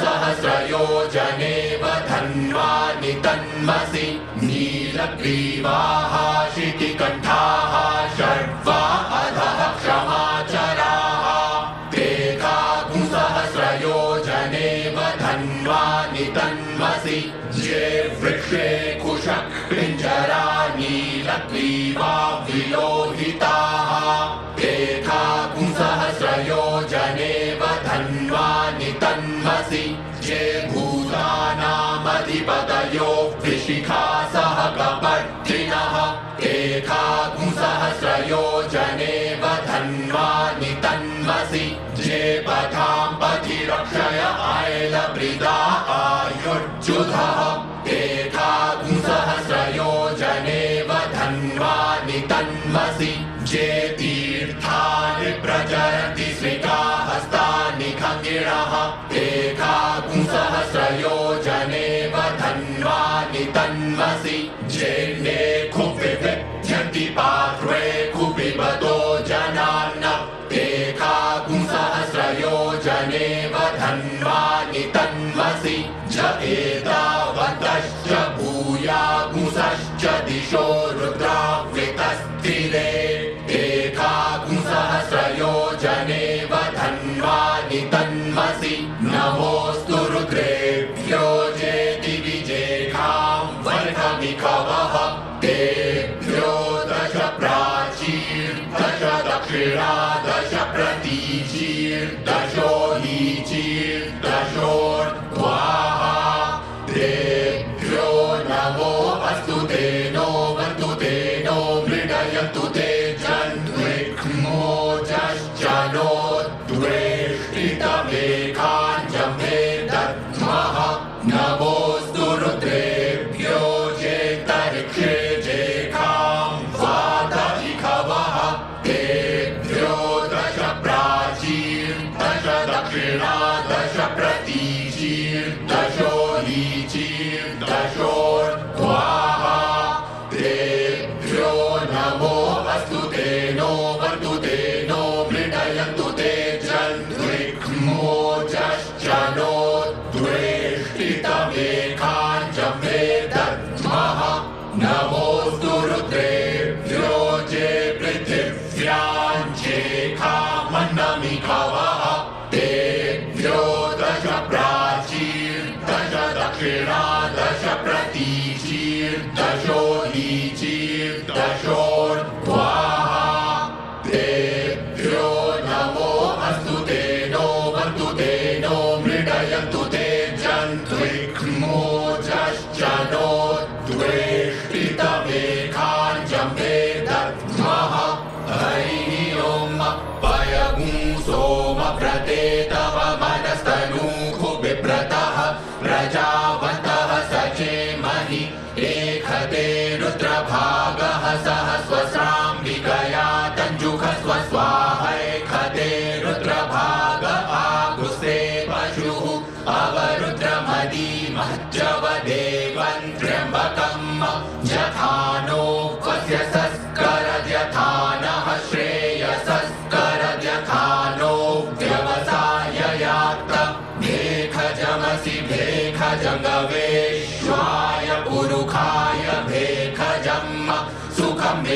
सहस्रयोजनेव धन्वानि तन्मसि नीलग्रीवाः शितिकण्ठाः षड्वा अधः क्षमाचराः सहस्रयोजनेव धन्वानि तन्मसि ये वृक्षे कुशः पिञ्जरा नीलग्रीवा विलोहिताः सहस्रयोजनेव धन्वानि तन्मसि ये भूतानामधिपतयो विशिखा सह कपर्दिनः सहस्रयोजनेव धन्वानि तन्मसि ये पथां पथि रक्षय ऐलवृदा आयुर्जुधः सहस्रयोजनेव धन्वानि तन्मसि ये तीर्थानि प्रचरन्ति श्रीकाहस्तानि खङ्गिणः सहस्रयोजनेव धन्वानि तन्मसि ये खुविविध्यन्ति पार्श्वे कुपिबतो जनान् सहस्रयोजनेव धन्वानि तन्मसि ज एतावतश्च भूयागुंसश्च दिशो रुद्रावृतस्थिरे सहस्रयोजनेव धन्वानि तन्मसि नमोऽस्तु रुद्रेभ्यो जेति विजेखां वर्षमिखवः तेभ्यो दश प्राचीर्दश दक्षिणा दश प्रतीचीर्दशो लीचीर्दशोर्ध्वाः तेभ्यो नमो अस्तु तेनो वन्तु तेनो मृडयन्तु ते जन्मोजश्चनो द्वेष्टितमेकाञ्जम्भे दद्मः नमोऽस्तु रुद्रेभ्यो जेतर्क्षे जेखां वातइखवः तेभ्यो दश प्राचीर्दश दक्षिणा दश प्रतीचीर्दशो लीचीर्दशोर्ध्वाः तेभ्यो नमो अस्तु तेनो वन्तु तेनो मृडयन्तु ते जन्मोजश्चनो द्वेष्टितमेकाञ्जम्भे दद्मः नमोऽस्तु रुद्रेभ्यो जे पृथिव्यां जेखामन्नमिखवः तेभ्यो दश प्राचीर्दश दक्षिणा दश प्रतीचीर्दशो लीचीर्दशोर्ध्वाः तेभ्यो नमो अस्तु तेनो वन्तु तेनो मृडयन्तु ते जन्मोजश्चनो द्वेष्टितमेकाञ्जम्भे दद्मः हरिः ॐ पयगुं सोमव्रते तव मनस्तनूः बिभ्रतः प्रजावन्तः सचेमहि एकते रुद्रभागः सह स्वस्राम्बिकया तञ्जुखस्व स्वाहैखते रुद्रभाग आगुस्ते पशुः अवरुद्रमदीमज्जवदेवं त्र्यम्बकम् यथानो क्वस्य सस्करद्यथानः श्रेयसस्करद्यथानो व्यवसाययात् भेखजमसि भेखजङ्गवेश्वाय पुरुखा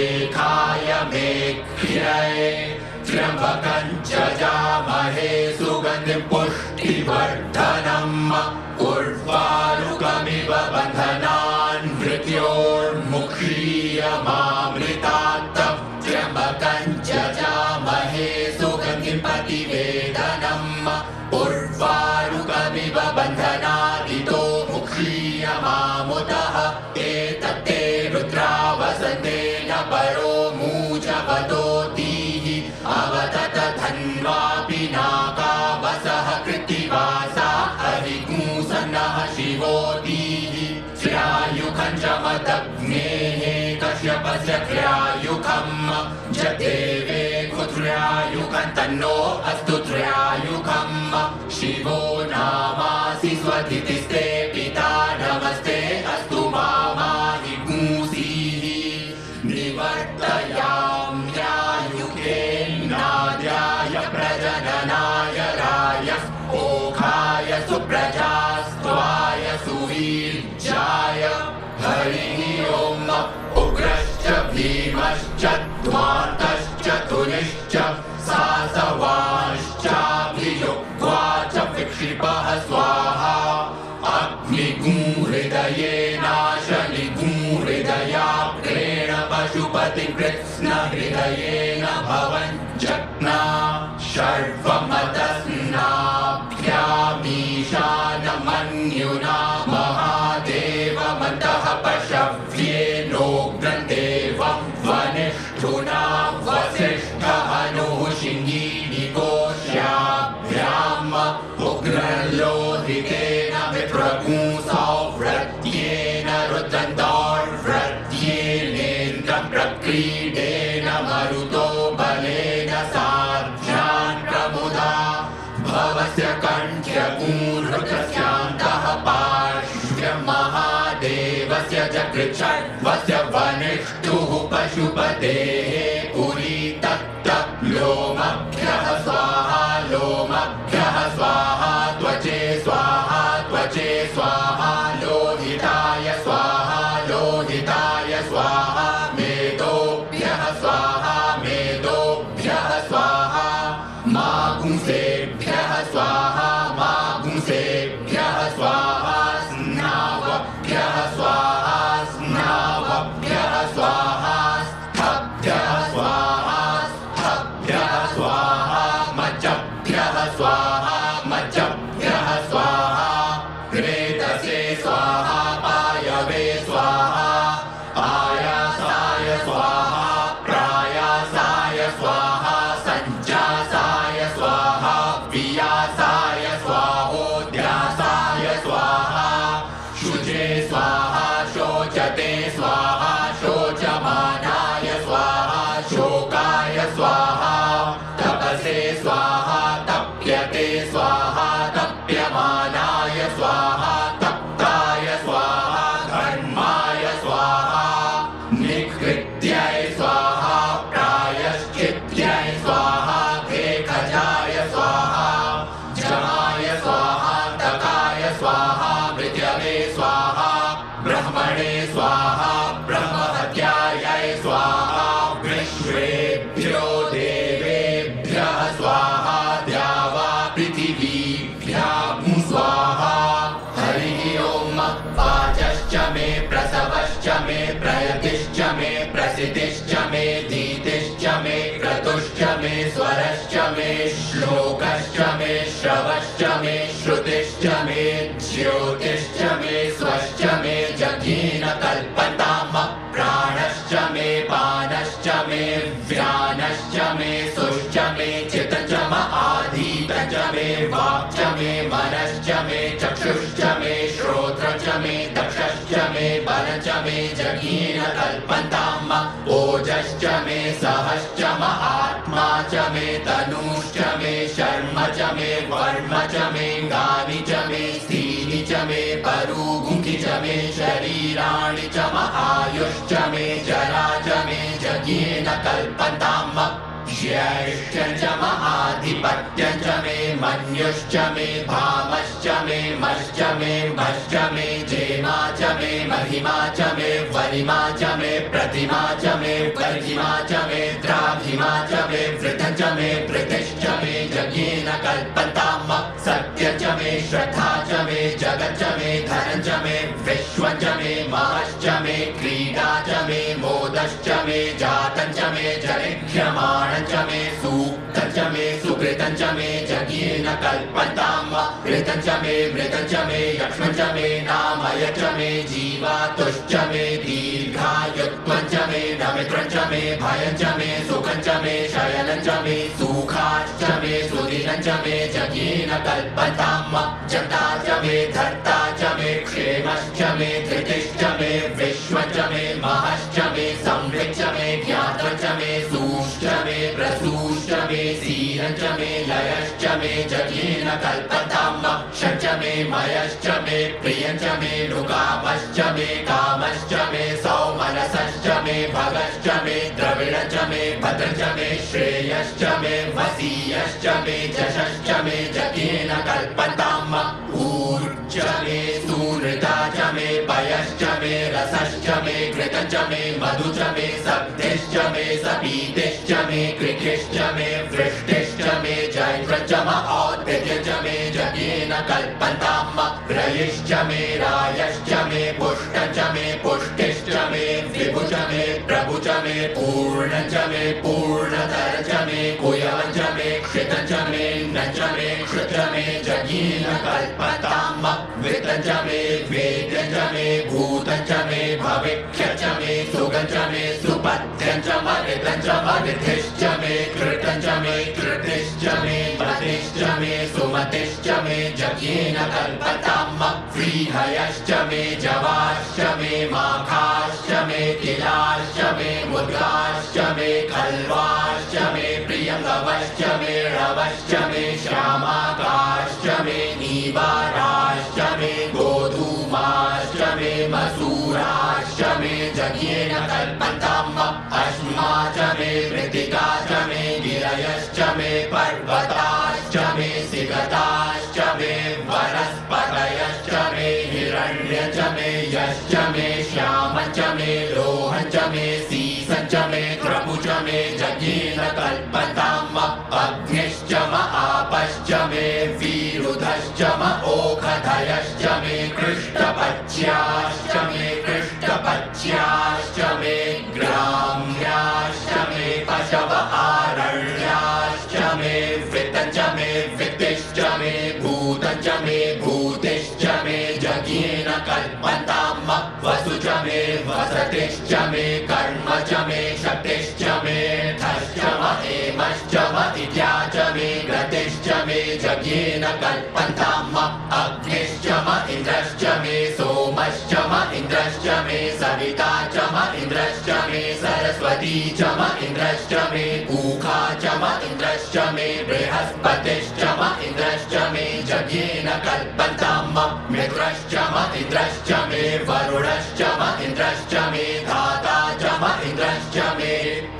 लेखाय मेघ्यये त्र्यम्बकं जजामहे सुगन्धिं पुष्टिवर्धनम् उर्वारुकमिव बन्धनान् मृत्योर्मुक्षीयमामृतात् त्र्यम्बकं जजामहे सुगन्धिं प्रतिवेदनम् उर्वारुकमिव बन्धनादितो मुक्षीयमामुतः एतत्ते रुद्रावसन्तेन परो मूजवतोतीः अवतत धन्वापि नाकावसः कृत्तिवासा हरिगूसन्नः शिवोतीः श्रायुखं च मदग्नेः कश्यपस्य क्र्यायुखम् जदेवे कुत्र्यायुखं तन्नो अस्तु त्र्यायुखम् शिवो नामासि स्वधितिस्ते पिता नमस्ते अस्तु मामाहि गूंसीः निवर्तयाम्यायुखेन्नाद्याय प्रजननाय राय ओखाय सुप्रजास्त्वाय सुवीर्याय हरिः ओम् उग्रश्च भीमश्च ध्वान्तश्च तुलिश्च सासवाश्चाभियुक्त्वा च विक्षिपः स्वाहा अग्निगूहृदये नाशनिगूहृदयाग्रेण पशुपतिं कृत्स्नहृदयेन भवञ्जग्ना शर्वमतस्नाभ्यामीशानमन्युना महादेवमन्तः पशव्येनोग्रं देवं वनिष्ठुना वसिष्ठहनुः शिङ्गीनिकोश्याभ्याम् उग्रलोहितेन विप्रगुंसौव्रत्येन रुदन्तौर्व्रत्येनेन्द्रं प्रक्रीडेन मरुतो बलेन साध्यान् प्रमुदा भवस्य कण्ठ्यगूरुद्रस्यान्तः पार्श्व्यं महादेवस्य जगृच्छर्वस्य वनिष्ठुः पशुपतेः पुरी तत्त लोमभ्यः स्वाहा लोमभ्यः स्वाहा त्वचे स्वाहा त्वचे स्वाहा लोहिताय स्वाहा लोहिताय स्वाहा मेदोभ्यः स्वाहा मेदोभ्यः स्वाहा मागुंसेभ्यः स्वाहा मागुंसेभ्यः स्वाहा स्नावभ्यः स्वाहा स्नावभ्यः स्वाहा स्थभ्यः स्वाहा स्थभ्यः स्वाहा मज्जभ्यः स्वाहा मज्जभ्यः स्वाहा रेतसे स्वाहा पायवे स्वाहा आयासाय स्वाहा प्रायासाय स्वाहा सञ्जासाय स्वाहा वियासाय स्वाहोद्यासाय स्वाहा शुचे स्वाहा शोचते स्वाहा शोचमानाय स्वाहा शोकाय स्वाहा तपसे स्वाहा तप्यते स्वाहा तप्यमानाय स्वाहा तप्ताय स्वाहा धर्माय स्वाहा निकृत्याय स्वाहा प्रायश्चित्याय स्वाहा भेखजाय स्वाहा जमाय स्वाहा तकाय स्वाहा मृत्यवे स्वाहा ब्रह्मणे स्वाहा ब्रह्महत्यायै स्वाहा विश्वेभ्यो देवेभ्यः स्वाहा द्यावा पृथिवीभ्यां स्वाहा हरिः ओम् वाचश्च मे प्रसवश्च मे प्रयतिश्च मे प्रसिद्धिश्च मे दीतिश्च मे क्रतुश्च मे स्वरश्च मे श्लोकश्च मे श्रवश्च मे श्रुतिश्च मे ज्योतिश्च मे स्वश्च मे जघीन कल्पताम् प्राणश्च मे पानश्च मे व्यानश्च मे सुश्च मे चित्तश्च आधीतश्च मे वाक्च मे मनश्च मे चक्षुश्च मे श्रोत्रश्च मे दक्षश्च मे बलश्च मे जघीन कल्पताम् ओजश्च मे सहश्च आत्मा च मे तनुश्च मे शर्म च मे वर्म च मे गानि च मे स्थीनि च मे परुगुंखि च मे शरीराणि च आयुश्च मे जरा च मे जघीन कल्पताम् ज्येष्ठं च महाधिपत्यं च मे मन्युश्च मे भामश्च मे मश्च मे भश्च मे जेमा च मे महिमा च मे वरिमा च मे प्रतिमा च मे गर्हिमा च मे द्राघिमा च मे वृतं च मे वृतिश्च मे यज्ञेन कल्पताम् सत्यं च मे श्रद्धा च मे जगत् च मे धनं च मे विश्वं च मे महश्च मे क्रीडा च मे मोदश्च मे जातं च मे जनिह्यमाणं च मे सूक्तं च मे सुकृतं च मे यज्ञेन कल्पताम् ऋतं च मे मृतं च मे यक्ष्मं च मे नामय च मे जीवातुश्च मे दीर्घायुत्वं च मे नमित्रं च मे भयं च मे सुखं च मे शयनं च मे सुखाश्च मे सुदिनं च मे यज्ञेन कल्पताम् जता च मे धर्ता च मे क्षेमश्च मे धृतिश्च मे विश्वं च मे महश्च मे संवित् च मे ज्ञातं च मे सूश्च मे प्रसूश्च मे सीरं च मे लयश्च मे यज्ञेन कल्पताम् षट् च मे मयश्च मे प्रियं च मे नुकामश्च मे कामश्च मे सौमनसश्च मे भगश्च मे द्रविणं च मे भद्रं च मे श्रेयश्च मे वसीयश्च मे जशश्च मे यज्ञेन कल्पताम् ऊर्ज मे सूनृता च मे पयश्च मे रसश्च मे घृतं च मे मधु च मे सप्तिश्च मे सपीतिश्च मे कृकिश्च मे वृष्टिश्च मे जैत्रं च औद्भिद्यं च मे यज्ञेन कल्पताम् रयिश्च मे रायश्च मे पुष्टं च मे पुष्टिश्च मे विभु च मे प्रभु च मे पूर्णं च मे पूर्णतर च मे कुयवं च मे क्षितं च मे न च मे क्षुत मे यज्ञेन कल्पताम् वित्तं च मे वेद्यं च मे भूतं च मे भविष्यं च मे सुगं च मे सुपथ्यं च मरितं च मरिथिश्च मे कृतं च मे कृतिश्च मे मतिश्च मे सुमतिश्च मे यज्ञेन कल्पताम् व्रीहयश्च मे जवाश्च मे माखाश्च मे तिलाश्च मे मुद्गाश्च मे खल्वाश्च मे प्रियंगवश्च मे रवश्च मे श्यामाकाश्च मे नीवाराश्च मे गोधूमाश्च मे मसूराश्च मे यज्ञेन कल्पताम् अश्मा च मे मृत्तिका च मे गिरयश्च मे पर्वताश्च मे सिगताश्च मे वनस्पतयश्च मे हिरण्यं च मे यश्च मे श्यामं च मे लोहं च मे सीसं च मे क्रमु च मे यज्ञेन कल्पताम् अग्निश्च म आपश्च मे वीरुधश्च म ओखधयश्च मे कृष्टपच्याश्च मे कृष्टपच्याश्च मे ग्राम्याश्च मे पशव आरण्याश्च मे वित्तं च मे वित्तिश्च मे भूतं च मे भूतिश्च मे यज्ञेन कल्पताम् वसु च मे वसतिश्च मे कर्म च मे शक्तिश्च मे धश्च म एमश्च म इत्या च मे गतिश्च मे यज्ञेन कल्पताम् अग्निश्च म इन्द्रश्च मे सोमश्च म इन्द्रश्च मे सविता च म इन्द्रश्च मे सरस्वती च म इन्द्रश्च मे पूखा च म इन्द्रश्च मे बृहस्पतिश्च म इन्द्रश्च मे यज्ञेन कल्पताम् मित्रश्च म इन्द्रश्च मे वरुणश्च म इन्द्रश्च मे धाता च म इन्द्रश्च मे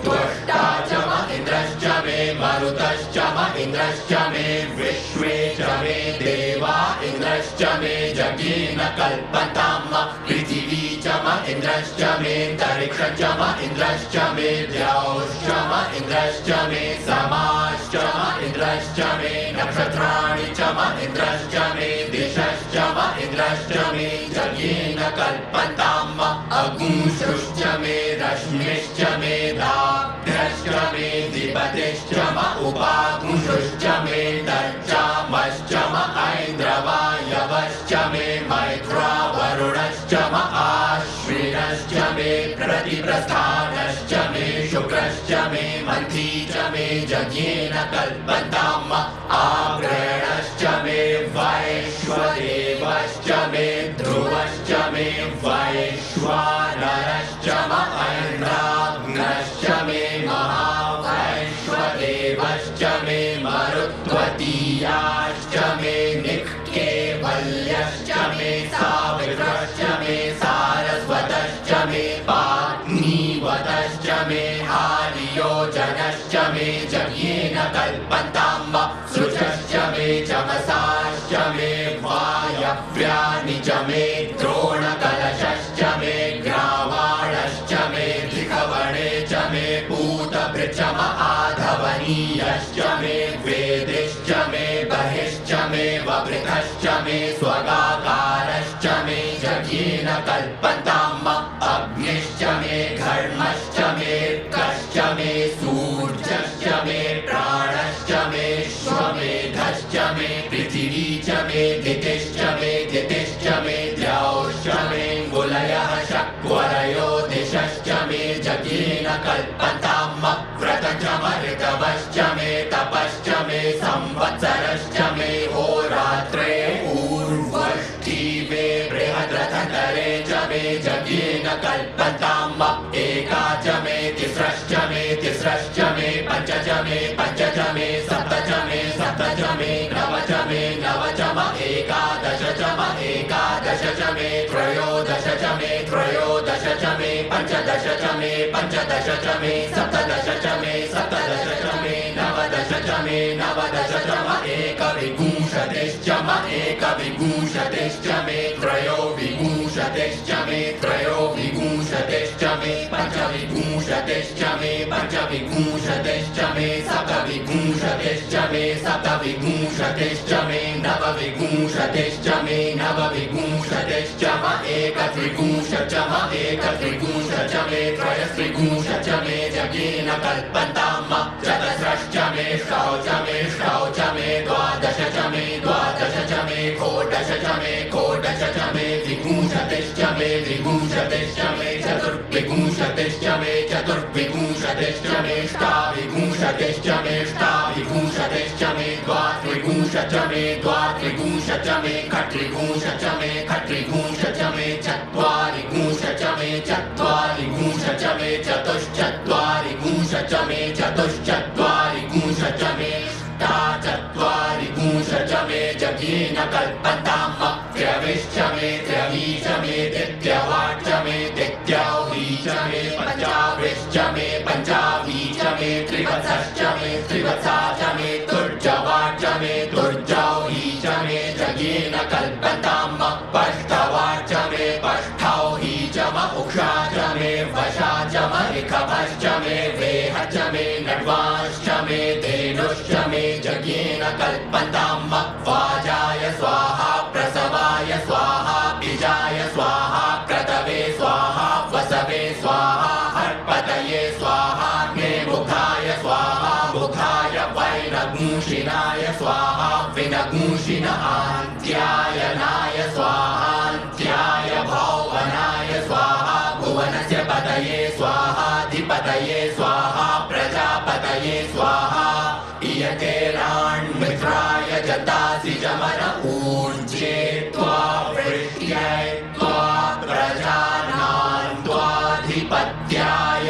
त्वष्टा च म इन्द्रश्च मे मरुतश्च म इन्द्रश्च मे विश्वे च मे देवा इन्द्रश्च मे यज्ञेन कल्पताम् पृथिवी च म इन्द्रश्च मे अंतरिक्षं च म इन्द्रश्च मे द्यौश्च म इन्द्रश्च मे समाश्च म इन्द्रश्च मे नक्षत्राणि च म इन्द्रश्च मे दिशश्च म इन्द्रश्च मे यज्ञेन कल्पताम् अगुंशुश्च मे रश्मिश्च मे दाभ्यश्च मे दिपतिश्च म उपागुंशुश्च मे तच्चामश्च म ऐन्द्रवायवश्च मे मैत्रा वरुणश्च म आश्विनश्च मे प्रतिप्रस्थानश्च मे शुक्रश्च मे मन्थी च मे यज्ञेन कल्पताम् आग्रेणश्च मे वैश्वदेवश्च मे ध्रुवश्च मे वैश्वानरश्च म ऐन्द्राग्नश्च मे महावैश्वदेवश्च मे मरुत्वतीयाश्च मे निक्केवल्यश्च मे सावित्रश्च मे सारस्वतश्च मे पाग्निवतश्च मे हारियो जनश्च मे जज्ञेन कल्पन्ताम् सृजश्च मे चमसाश्च मे वायव्यानि च मे द्रोणकलशश्च मे ग्रावाणश्च मे धिखवणे च मे पूतभृचम आधवनीयश्च मे वेदिश्च मे बहिश्च मे ववृथश्च मे स्वगाकारश्च मे जज्ञेन कल्पन्ताम् अग्निश्च मे घर्मश्च मे कश्च मे सूर्यश्च मे प्राणश्च मे श्वमेधश्च मे पृथिवी च मे दितिश्च मे दितिश्च मे द्यौश्च मे गुलयः शक्वरयो दिशश्च मे जज्ञेन कल्पन्ताम् व्रतञ्च ऋतवश्च मे तपश्च मे संवत्सरश्च मे होरात्रे ऊर्वष्टि मे बृहद्रथतरे च मे जज्ञेन कल्पन्ताम् एका च मे तिस्रश्च मे तिस्रश्च मे पञ्च च मे पञ्च च मे सप्त च मे सप्त च मे नव च मे नव च म एकादश च म एकादश च मे त्रयोदश च मे त्रयोदश च मे पञ्चदश च मे पञ्चदश च मे सप्तदश च मे सप्तदश च मे नवदश च मे नवदश च म एकविंशतिश्च म एकविंशतिश्च मे त्रयोविंशतिश्च मे त्रयोविंशतिश्च मे पञ्चविंशतिश्च मे पञ्चविंशतिश्च मे सप्तविंशतिश्च मे सप्तविंशतिश्च मे नवविंशतिश्च मे नवविंशतिश्च म एकत्रिंशच्च म एकत्रिंशच्च मे त्रयस्त्रिंशच्च मे जज्ञेन कल्पन्ताम् चतस्रश्च मे षोडश मे षोडश मे द्वादश च मे द्वादश च मे षोडश च मे षोडश च मे विंशतिश्च मे विंशतिश्च मे चतुर्विंशतिश्च मे चतुर्विंशतिश्च मे अष्टाविंशतिश्च मे अष्टाविंशतिश्च मे द्वात्रिंशच्च मे द्वात्रिंशच्च मे खट्रिंशच्च मे खट्रिंशच्च मे चत्वारिंशच्च मे चत्वारिंशच्च मे चतुश्चत्वारिंशच्च मे चतुश्चत्वारिंशच्च मे चत्वारिंशच्च मे जज्ञेन कल्पन्ताम् त्रयविश्च मे त्रयवीश्च मे द्वितीयवाच्च मे द्वितीयौहीश्च मे पञ्चाविश्च मे पञ्चावीश्च मे त्रिवत्सश्च मे त्रिवत्साश्च मे तुर्जवाच्च मे तुर्जौहीश्च मे जज्ञेन कल्पन्ताम् पष्टवाच्च मे पष्टौहीश्च म उक्षाश्च मे वशाश्च म ऋखभश्च मे वेहश्च मे नड्वाश्च मे धेनुश्च मे जज्ञेन कल्पन्ताम् वाजाय स्वाहा प्रसवाय स्वाहा बीजाय स्वाहा क्रतवे स्वाहा वसवे स्वाहा हर्पतये स्वाहा मुखाय स्वाहा मुखाय वैनगूषिनाय स्वाहा विनगूषिन आन्त्यायनाय स्वाहान्त्याय भौवनाय स्वाहा भुवनस्य पतये स्वाहाधिपतये स्वाहा प्रजापतये स्वाहा इयतेराण्मित्राय जतासि जमन ऊर्जे त्वा वृष्ट्यै त्वा प्रजानान् त्वाधिपत्याय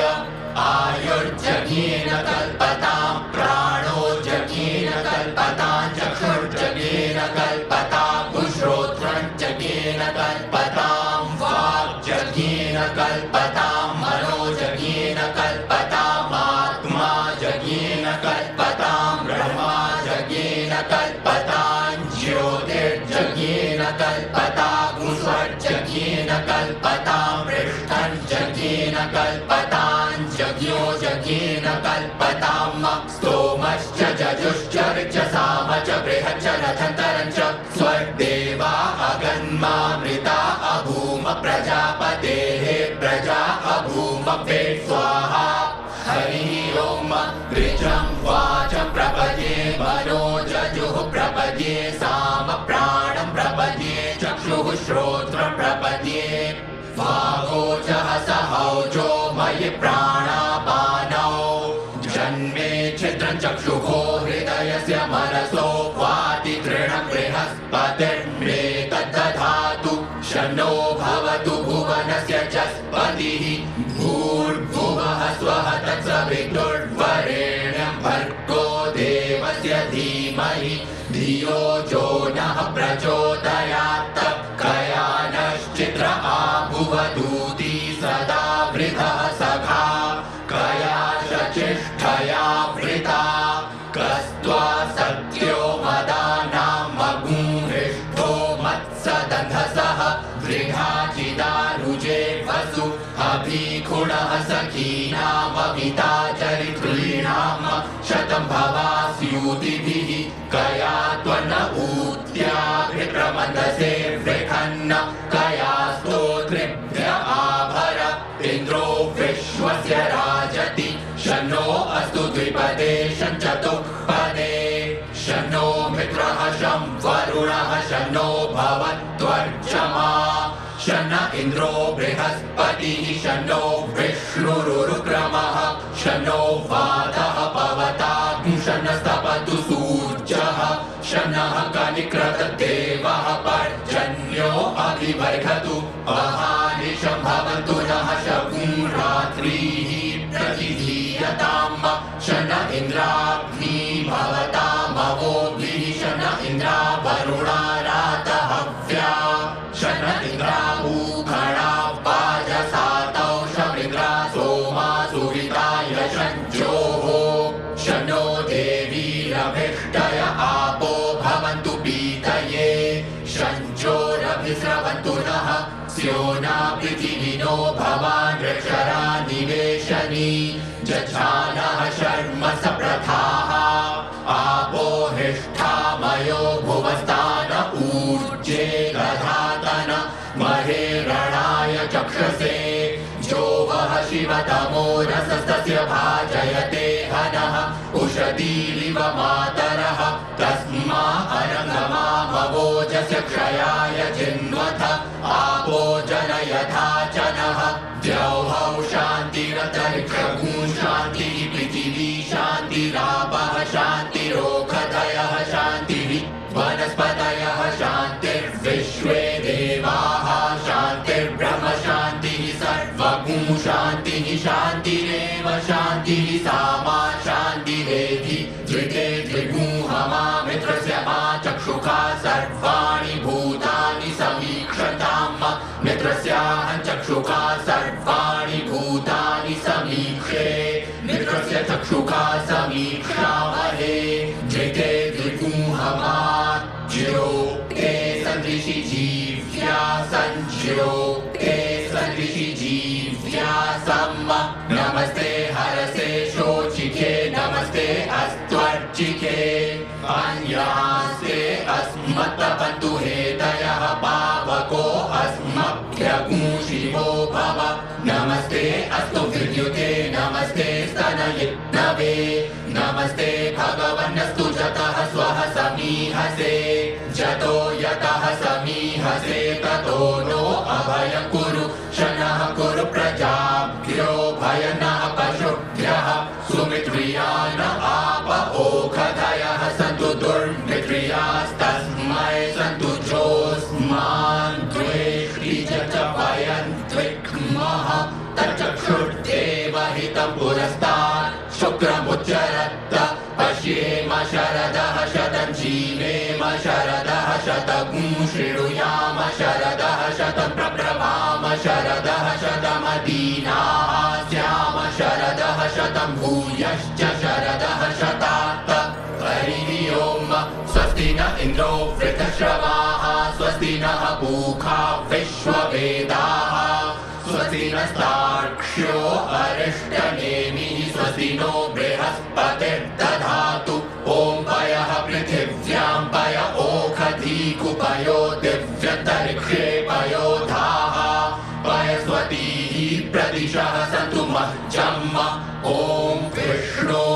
आयुर्जज्ञेन कल्पतां प्राणो जज्ञेन कल्पतां चक्षुर्जज्ञेन कल्पतां श्रोत्रञ्जज्ञेन कल्पतां वाक्जज्ञेन कल्पतां मनोजज्ञेन कल्पताम् आत्मा जज्ञेन कल्पतां ब्रह्मा जज्ञेन कल्पतां ज्योतिर्जज्ञेन कल्पतां स्वज्जज्ञेन कल्पतां पृष्ठञ्जज्ञेन कल्पतां जज्ञो जज्ञेन कल्पताम् स्तोमश्च जजुश्च ऋचसाम च बृहच्च रथन्तरञ्च स्वर्देवा अगन्मामृता अभूम प्रजापतेः प्रजा अभूम वे स्वाहा हरिः ओम् ऋचं वाचं प्रपद्ये मनो जजुः प्रपद्ये साम प्राणं प्रपद्ये चक्षुः श्रोत्रं प्रपद्ये वागोचः सहौजो मयि प्राणापानौ जन्मे छिद्रं चक्षुः हृदयस्य मनसो वाति तृणं बृहस्पतिर्मे तद्दधातु शन्नो भवतु भुवनस्य जस्पतिः भूर्भुवः स्वः तत्सवितुर्वरेण्यं भर्गो देवस्य धीमहि धियो जो नः प्रचोदयात् कयानश्चित्र आभुवदूती सदा वृधः सखा कया शचिष्ठ गुणः सखीनाममिता चरित्रीणाम् शतं भवास्यूतिभिः कया त्वन्न ऊत्याभिप्रमन्दसे वृखन्न कया स्तोत्रिभ्य आभर इन्द्रो विश्वस्य राजति शन्नो अस्तु द्विपदे शञ्चतुःपदे शन्नो मित्रः शं वरुणः शन्नो भवत्वर्चमा शन्न इन्द्रो बृहस्पतिः शन्नो विष्णुरुक्रमः शन्नो वातः पवताग्निः शन्नस्तपतु सूर्यः शन्नः कनिक्रतदेवः पर्जन्यो अभिवर्धतु अहानिशं भवन्तु नः शकुं रात्रिः प्रतिधीयताम् शन्न इन्द्राग्निः भवतामवोभिः शन्न इन्द्रा वरुणा रातः हव्या शन्न इन्द्रा ऊखणा वाजसातौ शमिन्द्रा सोमा सुविताय शञ्जोः शन्नो देवीरभिष्टय आपो भवन्तु पीतये शञ्जोरभिस्रवन्तु नः स्योना पृथिविनो भवान् ऋक्षरा निवेशनी जछानः शर्म सप्रथाः आपो हिष्ठामयो भुवस्तान ऊर्जे दधातन महेरणाय चक्षसे जो वः शिवतमो रसस्तस्य भाजयते हनः उषतीरिव मातरः तस्मा अरङ्गमामवोजस्य क्षयाय जिन्वथ आपो जनयथा च नः द्यौः शान्तिरन्तरिक्षगुं शान्तिः पृथिवी शान्तिरापः शान्तिरोखधयः शान्तिः वनस्पतयः शान्तिर्विश्वे देवाः शान्तिर्ब्रह्म शान्तिः सर्वगुं शान्तिः शान्तिरेव शान्तिः सामा शान्तिरेधि द्विते द्विगुहमा मित्रस्य मा चक्षुषा सर्वाणि भूतानि समीक्षताम् मित्रस्याहं चक्षुषा सर्वाणि भूतानि समीक्षे मित्रस्य चक्षुषा समीक्षामहे द्विते द्विगुहमा ज्यो ते सदृशि जीव्या सञ्ज्यो ते सदृशि जीव्या सम्म नमस्ते हरसे शोचिके नमस्ते अस्त्वर्चिके अन्यास्ते अस्मत्तपन्तु हेतयः पावको अस्मभ्यगुं शिवो भव नमस्ते अस्तु विद्युते नमस्ते स्तनयित्नवे नमस्ते भगवन्नस्तु जतः स्वः समीहसे जतो यतः समीहसे ततो नो अभयं कुरु शनः कुरु प्रजाभ्यो भयनः पशुभ्यः सुमित्रियान आप ओखधयः सन्तु दुर्मित्रियास्तस्मै सन्तु जोस्मान् द्वेष्टि च वयं द्विग्मः तच्चक्षुर्देव हितं पुरस्तात् शुक्रमुच्चरत् पश्येम शरदः शतं जीवेम शरदः शतगुं शृणुयाम शरदः शतं प्रब्रवाम शरदः शतमदीनाः स्याम शरदः शतं भूयश्च शरदः शतात् हरिः ओम् स्वस्ति न इन्द्रो वृषश्रवाः स्वस्ति नः पूषा विश्ववेदाः स्वस्ति नस्तार्क्ष्यो अरिष्टनेमिः स्वस्ति नो बृहस्पतिर्दधातु ॐ पयः पृथिव्यां पय ओखधीकुपयो दिव्यन्तरिक्षे पयोधाः पयस्वतीः प्रदिशः सन्तु मह्यम् ॐ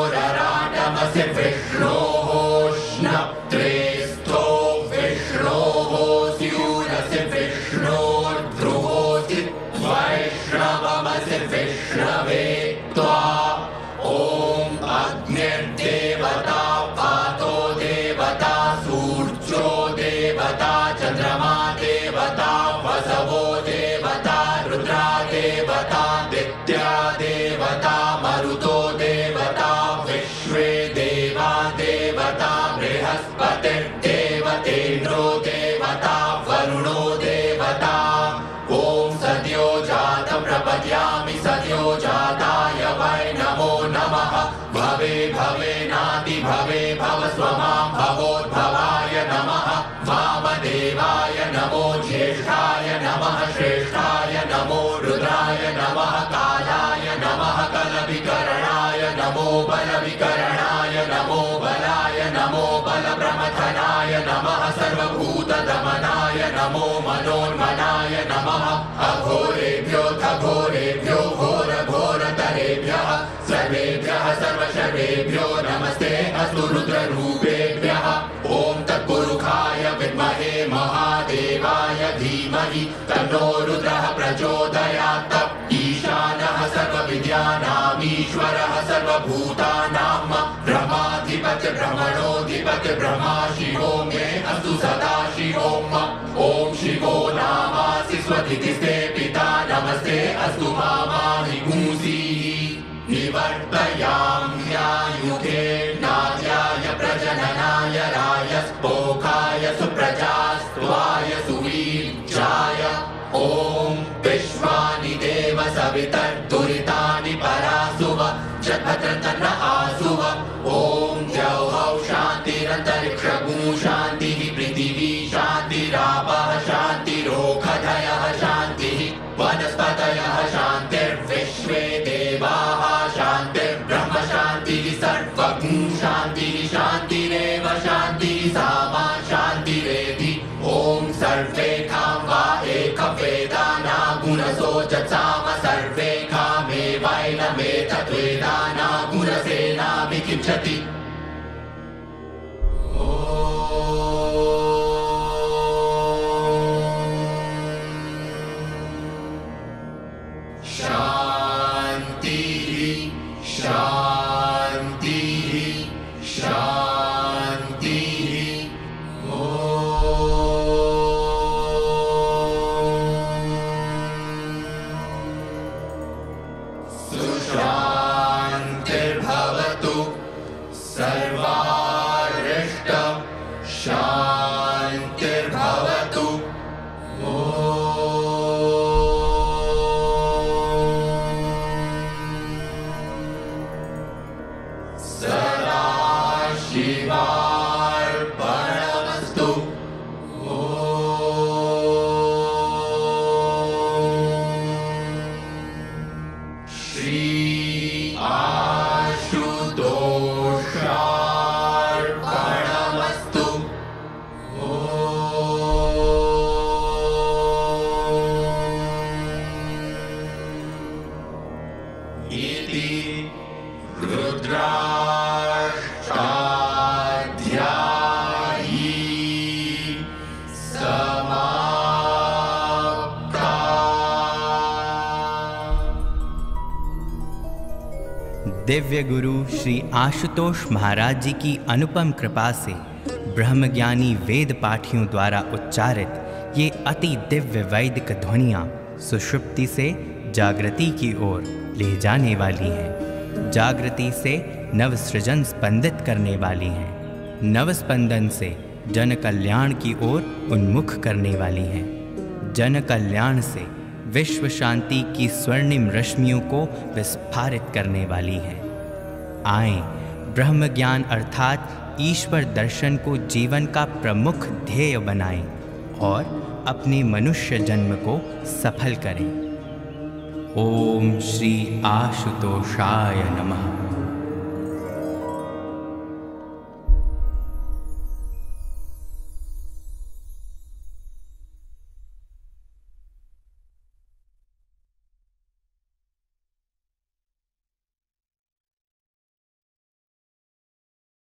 विष्णोरराटमसि विष्णोः श्नप्त्रे स्थो विष्णोः स्यूरसि विष्णोर्ध्रुवोऽसि वैष्णवमसि विष्णवे त्वा ॐ अग्निर्देवता वातो देवता सूर्यो देवता चन्द्रमा देवता वसवो देवता रुद्रा देवता दित्या देवता मरुतो देवता विश्वे देवा देवता बृहस्पतिर्देवतेन्द्रो देवता वरुणो देवता ॐ सद्यो जातं प्रपद्यामि सद्यो जाताय वै नमो नमः भवे भवेनाति भवे भव स्वमां भवोद्भवाय नमः वामदेवाय नमो ज्येष्ठाय नमः श्रेष्ठाय नमो रुद्राय नमः कालाय नमः कलविकरणाय नमो बलविकरणाय नमो बलाय नमो बलप्रमथनाय नमः सर्वभूतदमनाय नमो मनोन्मनाय नमः अघोरेभ्यो घोरेभ्यो घोरघोरतरेभ्यः सर्वेभ्यः सर्वशर्वेभ्यो नमस्ते अस्तु रुद्ररूपेभ्यः ॐ तत्पुरुषाय विद्महे महादेवाय धीमहि तन्नो रुद्रः प्रचोदयात् ईशानः सर्वविद्यानामीश्वरः सर्वभूतानां ब्रह्माधिपतिर्ब्रह्मणोऽधिपति ब्रह्मा शिवो मे अस्तु सदा शिवो ॐ शिवो नामासि स्वधितिस्ते पिता नमस्ते अस्तु मामाहि गुंसीः निवर्तयाम्यायुधे नार्याय प्रजननाय रायस्पोकाय सुप्रजास्त्वाय सुवीर्याय ॐ विश्वानि देव सवितर्दुरितानि परासुव जगत्रतन्न आसुव ॐ द्यौः शान्तिरन्तरिक्षगुं शान्तिः पृथिवी शान्तिरापः शान्तिरोषधयः शान्तिः वनस्पतयः शान्तिर्विश्वे देवाः शान्तिर्ब्रह्म शान्तिः सर्वगुं शान्तिः शान्तिरेव शान्तिः सामा शान्तिरेधि ॐ सर्वेषां वा एकवेदाना गुणसोचसाम सर्वेषामेवैनमेतद्वेदाना गुणसेनापि किञ्चति दिव्य गुरु श्री आशुतोष महाराज जी की अनुपम कृपा से ब्रह्मज्ञानी वेद पाठियों द्वारा उच्चारित ये अति दिव्य वैदिक ध्वनियाँ सुषुप्ति से जागृति की ओर ले जाने वाली हैं, जागृति से नवसृजन स्पंदित करने वाली हैं, नवस्पंदन से जन कल्याण की ओर उन्मुख करने वाली हैं, जन कल्याण से विश्व शांति की स्वर्णिम रश्मियों को विस्फारित करने वाली है। आएं, ब्रह्म ज्ञान अर्थात ईश्वर दर्शन को जीवन का प्रमुख ध्येय बनाएं और अपने मनुष्य जन्म को सफल करें। ओम श्री आशुतोषाय नमः।